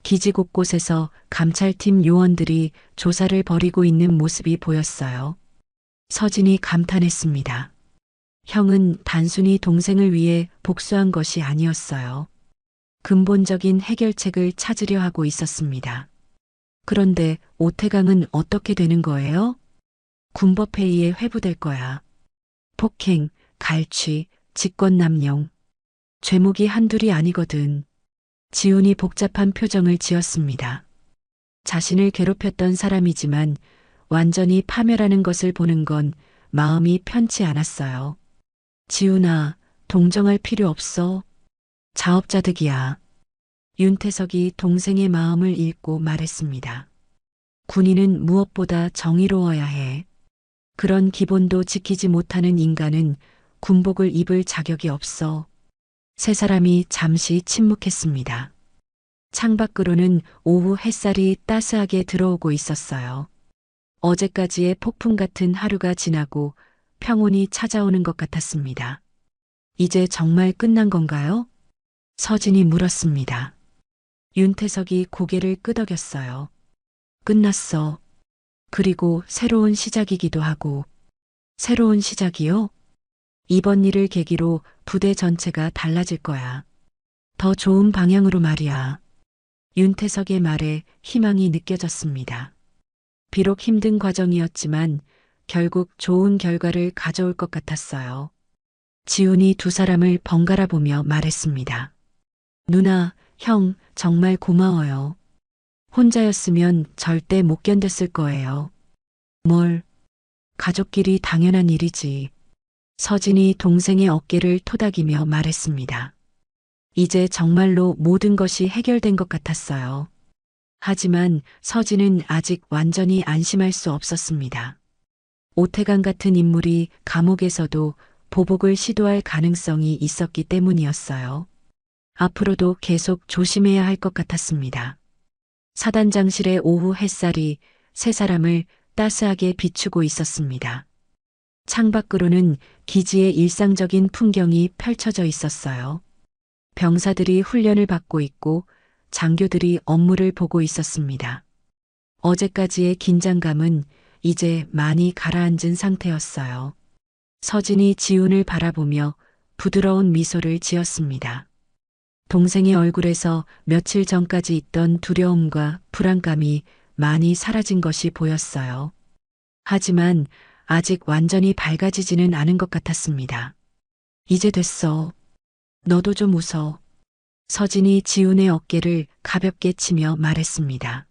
기지 곳곳에서 감찰팀 요원들이 조사를 벌이고 있는 모습이 보였어요. 서진이 감탄했습니다. 형은 단순히 동생을 위해 복수한 것이 아니었어요. 근본적인 해결책을 찾으려 하고 있었습니다. 그런데 오태강은 어떻게 되는 거예요? 군법회의에 회부될 거야. 폭행, 갈취, 직권남용. 죄목이 한둘이 아니거든. 지훈이 복잡한 표정을 지었습니다. 자신을 괴롭혔던 사람이지만 완전히 파멸하는 것을 보는 건 마음이 편치 않았어요. 지훈아, 동정할 필요 없어. 자업자득이야. 윤태석이 동생의 마음을 읽고 말했습니다. 군인은 무엇보다 정의로워야 해. 그런 기본도 지키지 못하는 인간은 군복을 입을 자격이 없어. 세 사람이 잠시 침묵했습니다. 창밖으로는 오후 햇살이 따스하게 들어오고 있었어요. 어제까지의 폭풍 같은 하루가 지나고 평온이 찾아오는 것 같았습니다. 이제 정말 끝난 건가요? 서진이 물었습니다. 윤태석이 고개를 끄덕였어요. 끝났어. 그리고 새로운 시작이기도 하고. 새로운 시작이요? 이번 일을 계기로 부대 전체가 달라질 거야. 더 좋은 방향으로 말이야. 윤태석의 말에 희망이 느껴졌습니다. 비록 힘든 과정이었지만 결국 좋은 결과를 가져올 것 같았어요. 지훈이 두 사람을 번갈아 보며 말했습니다. 누나, 형, 정말 고마워요. 혼자였으면 절대 못 견뎠을 거예요. 뭘? 가족끼리 당연한 일이지. 서진이 동생의 어깨를 토닥이며 말했습니다. 이제 정말로 모든 것이 해결된 것 같았어요. 하지만 서진은 아직 완전히 안심할 수 없었습니다. 오태강 같은 인물이 감옥에서도 보복을 시도할 가능성이 있었기 때문이었어요. 앞으로도 계속 조심해야 할 것 같았습니다. 사단장실의 오후 햇살이 세 사람을 따스하게 비추고 있었습니다. 창밖으로는 기지의 일상적인 풍경이 펼쳐져 있었어요. 병사들이 훈련을 받고 있고 장교들이 업무를 보고 있었습니다. 어제까지의 긴장감은 이제 많이 가라앉은 상태였어요. 서진이 지훈을 바라보며 부드러운 미소를 지었습니다. 동생의 얼굴에서 며칠 전까지 있던 두려움과 불안감이 많이 사라진 것이 보였어요. 하지만 아직 완전히 밝아지지는 않은 것 같았습니다. 이제 됐어. 너도 좀 웃어. 서진이 지훈의 어깨를 가볍게 치며 말했습니다.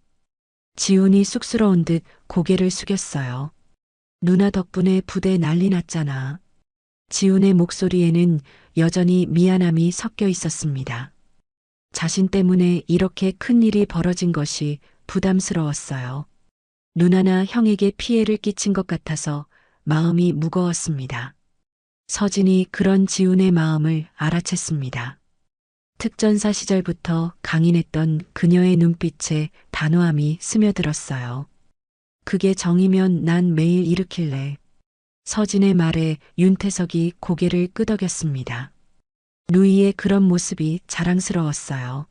지훈이 쑥스러운 듯 고개를 숙였어요. 누나 덕분에 부대 난리 났잖아. 지훈의 목소리에는 여전히 미안함이 섞여 있었습니다. 자신 때문에 이렇게 큰 일이 벌어진 것이 부담스러웠어요. 누나나 형에게 피해를 끼친 것 같아서 마음이 무거웠습니다. 서진이 그런 지훈의 마음을 알아챘습니다. 특전사 시절부터 강인했던 그녀의 눈빛에 단호함이 스며들었어요. 그게 정이면 난 매일 일으킬래. 서진의 말에 윤태석이 고개를 끄덕였습니다. 누이의 그런 모습이 자랑스러웠어요.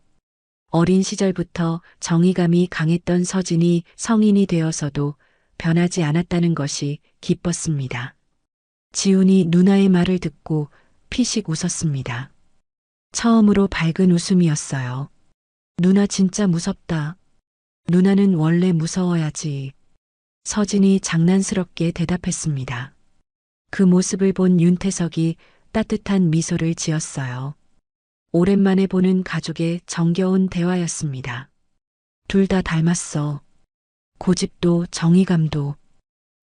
어린 시절부터 정의감이 강했던 서진이 성인이 되어서도 변하지 않았다는 것이 기뻤습니다. 지훈이 누나의 말을 듣고 피식 웃었습니다. 처음으로 밝은 웃음이었어요. 누나 진짜 무섭다. 누나는 원래 무서워야지. 서진이 장난스럽게 대답했습니다. 그 모습을 본 윤태석이 따뜻한 미소를 지었어요. 오랜만에 보는 가족의 정겨운 대화였습니다. 둘 다 닮았어. 고집도 정의감도.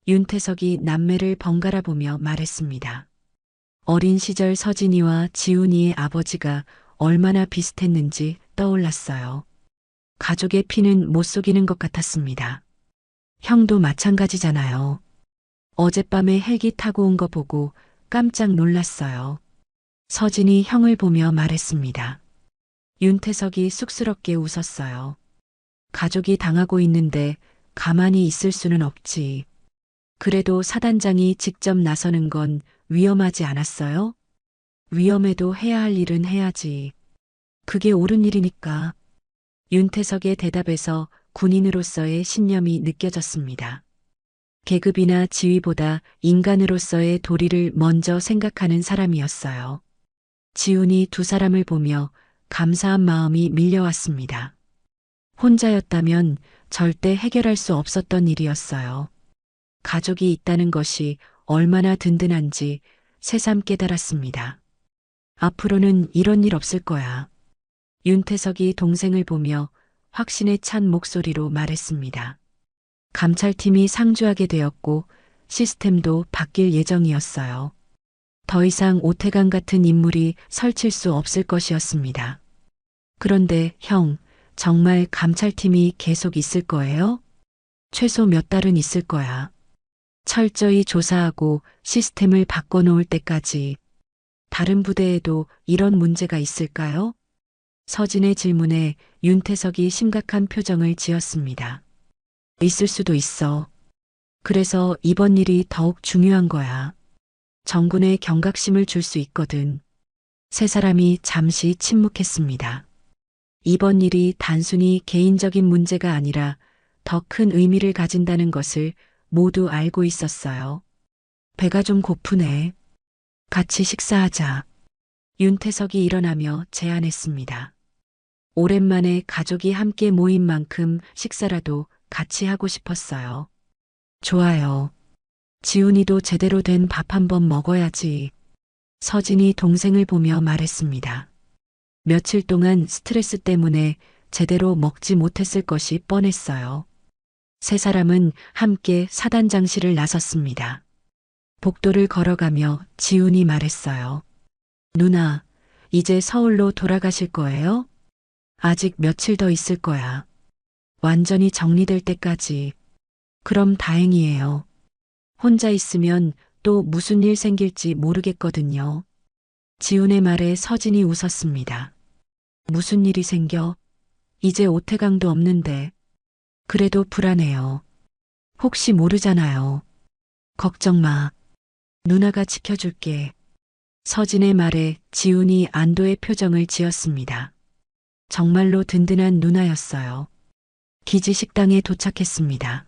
윤태석이 남매를 번갈아 보며 말했습니다. 어린 시절 서진이와 지훈이의 아버지가 얼마나 비슷했는지 떠올랐어요. 가족의 피는 못 속이는 것 같았습니다. 형도 마찬가지잖아요. 어젯밤에 헬기 타고 온 거 보고 깜짝 놀랐어요. 서진이 형을 보며 말했습니다. 윤태석이 쑥스럽게 웃었어요. 가족이 당하고 있는데 가만히 있을 수는 없지. 그래도 사단장이 직접 나서는 건 위험하지 않았어요? 위험해도 해야 할 일은 해야지. 그게 옳은 일이니까. 윤태석의 대답에서 군인으로서의 신념이 느껴졌습니다. 계급이나 지위보다 인간으로서의 도리를 먼저 생각하는 사람이었어요. 지훈이 두 사람을 보며 감사한 마음이 밀려왔습니다. 혼자였다면 절대 해결할 수 없었던 일이었어요. 가족이 있다는 것이 얼마나 든든한지 새삼 깨달았습니다. 앞으로는 이런 일 없을 거야. 윤태석이 동생을 보며 확신에 찬 목소리로 말했습니다. 감찰팀이 상주하게 되었고 시스템도 바뀔 예정이었어요. 더 이상 오태강 같은 인물이 설칠 수 없을 것이었습니다. 그런데 형, 정말 감찰팀이 계속 있을 거예요? 최소 몇 달은 있을 거야. 철저히 조사하고 시스템을 바꿔놓을 때까지. 다른 부대에도 이런 문제가 있을까요? 서진의 질문에 윤태석이 심각한 표정을 지었습니다. 있을 수도 있어. 그래서 이번 일이 더욱 중요한 거야. 정군의 경각심을 줄 수 있거든. 세 사람이 잠시 침묵했습니다. 이번 일이 단순히 개인적인 문제가 아니라 더 큰 의미를 가진다는 것을 모두 알고 있었어요. 배가 좀 고프네. 같이 식사하자. 윤태석이 일어나며 제안했습니다. 오랜만에 가족이 함께 모인 만큼 식사라도 같이 하고 싶었어요. 좋아요. 지훈이도 제대로 된 밥 한번 먹어야지. 서진이 동생을 보며 말했습니다. 며칠 동안 스트레스 때문에 제대로 먹지 못했을 것이 뻔했어요. 세 사람은 함께 사단장실을 나섰습니다. 복도를 걸어가며 지훈이 말했어요. 누나, 이제 서울로 돌아가실 거예요? 아직 며칠 더 있을 거야. 완전히 정리될 때까지. 그럼 다행이에요. 혼자 있으면 또 무슨 일 생길지 모르겠거든요. 지훈의 말에 서진이 웃었습니다. 무슨 일이 생겨? 이제 오태강도 없는데. 그래도 불안해요. 혹시 모르잖아요. 걱정 마. 누나가 지켜줄게. 서진의 말에 지훈이 안도의 표정을 지었습니다. 정말로 든든한 누나였어요. 기지 식당에 도착했습니다.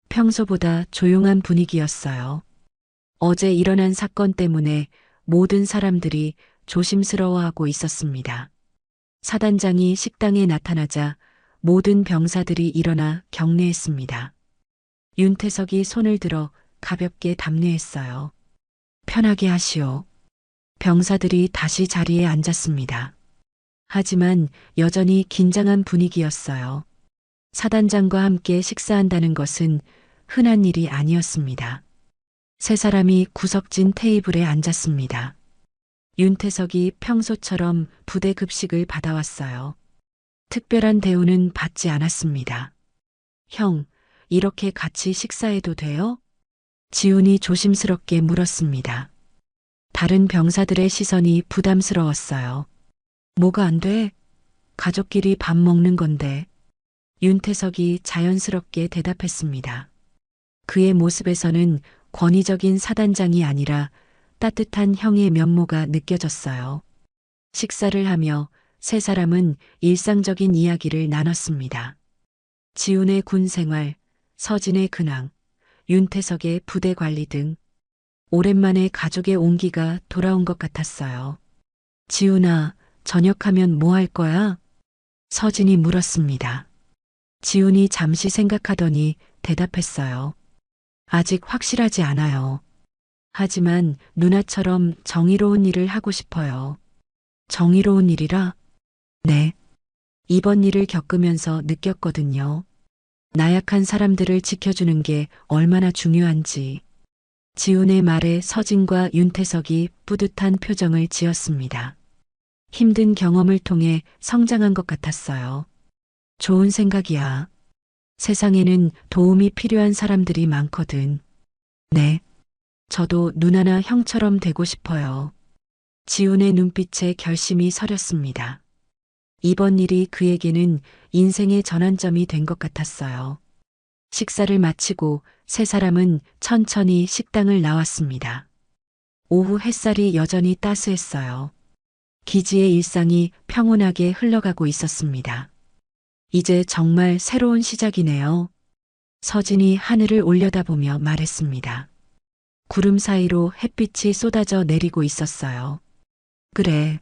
평소보다 조용한 분위기였어요. 어제 일어난 사건 때문에 모든 사람들이 조심스러워하고 있었습니다. 사단장이 식당에 나타나자 모든 병사들이 일어나 경례했습니다. 윤태석이 손을 들어 가볍게 답례했어요. 편하게 하시오. 병사들이 다시 자리에 앉았습니다. 하지만 여전히 긴장한 분위기였어요. 사단장과 함께 식사한다는 것은 흔한 일이 아니었습니다. 세 사람이 구석진 테이블에 앉았습니다. 윤태석이 평소처럼 부대 급식을 받아왔어요. 특별한 대우는 받지 않았습니다. 형, 이렇게 같이 식사해도 돼요? 지훈이 조심스럽게 물었습니다. 다른 병사들의 시선이 부담스러웠어요. 뭐가 안 돼? 가족끼리 밥 먹는 건데. 윤태석이 자연스럽게 대답했습니다. 그의 모습에서는 권위적인 사단장이 아니라 따뜻한 형의 면모가 느껴졌어요. 식사를 하며 세 사람은 일상적인 이야기를 나눴습니다. 지훈의 군 생활, 서진의 근황, 윤태석의 부대 관리 등 오랜만에 가족의 온기가 돌아온 것 같았어요. 지훈아, 저녁하면 뭐 할 거야? 서진이 물었습니다. 지훈이 잠시 생각하더니 대답했어요. 아직 확실하지 않아요. 하지만 누나처럼 정의로운 일을 하고 싶어요. 정의로운 일이라? 네. 이번 일을 겪으면서 느꼈거든요. 나약한 사람들을 지켜주는 게 얼마나 중요한지. 지훈의 말에 서진과 윤태석이 뿌듯한 표정을 지었습니다. 힘든 경험을 통해 성장한 것 같았어요. 좋은 생각이야. 세상에는 도움이 필요한 사람들이 많거든. 네. 저도 누나나 형처럼 되고 싶어요. 지훈의 눈빛에 결심이 서렸습니다. 이번 일이 그에게는 인생의 전환점이 된 것 같았어요. 식사를 마치고 세 사람은 천천히 식당을 나왔습니다. 오후 햇살이 여전히 따스했어요. 기지의 일상이 평온하게 흘러가고 있었습니다. 이제 정말 새로운 시작이네요. 서진이 하늘을 올려다보며 말했습니다. 구름 사이로 햇빛이 쏟아져 내리고 있었어요. 그래.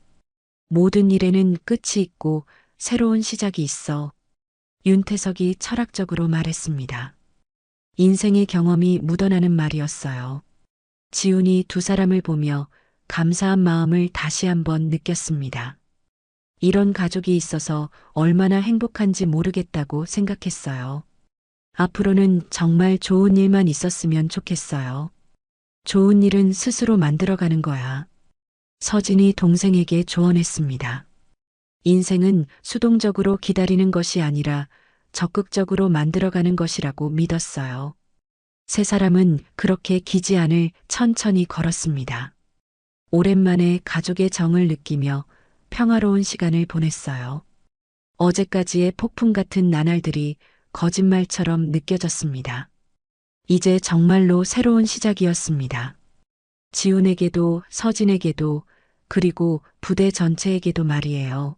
모든 일에는 끝이 있고 새로운 시작이 있어. 윤태석이 철학적으로 말했습니다. 인생의 경험이 묻어나는 말이었어요. 지훈이 두 사람을 보며 감사한 마음을 다시 한번 느꼈습니다. 이런 가족이 있어서 얼마나 행복한지 모르겠다고 생각했어요. 앞으로는 정말 좋은 일만 있었으면 좋겠어요. 좋은 일은 스스로 만들어가는 거야. 서진이 동생에게 조언했습니다. 인생은 수동적으로 기다리는 것이 아니라 적극적으로 만들어가는 것이라고 믿었어요. 세 사람은 그렇게 기지 안을 천천히 걸었습니다. 오랜만에 가족의 정을 느끼며 평화로운 시간을 보냈어요. 어제까지의 폭풍 같은 나날들이 거짓말처럼 느껴졌습니다. 이제 정말로 새로운 시작이었습니다. 지훈에게도 서진에게도 그리고 부대 전체에게도 말이에요.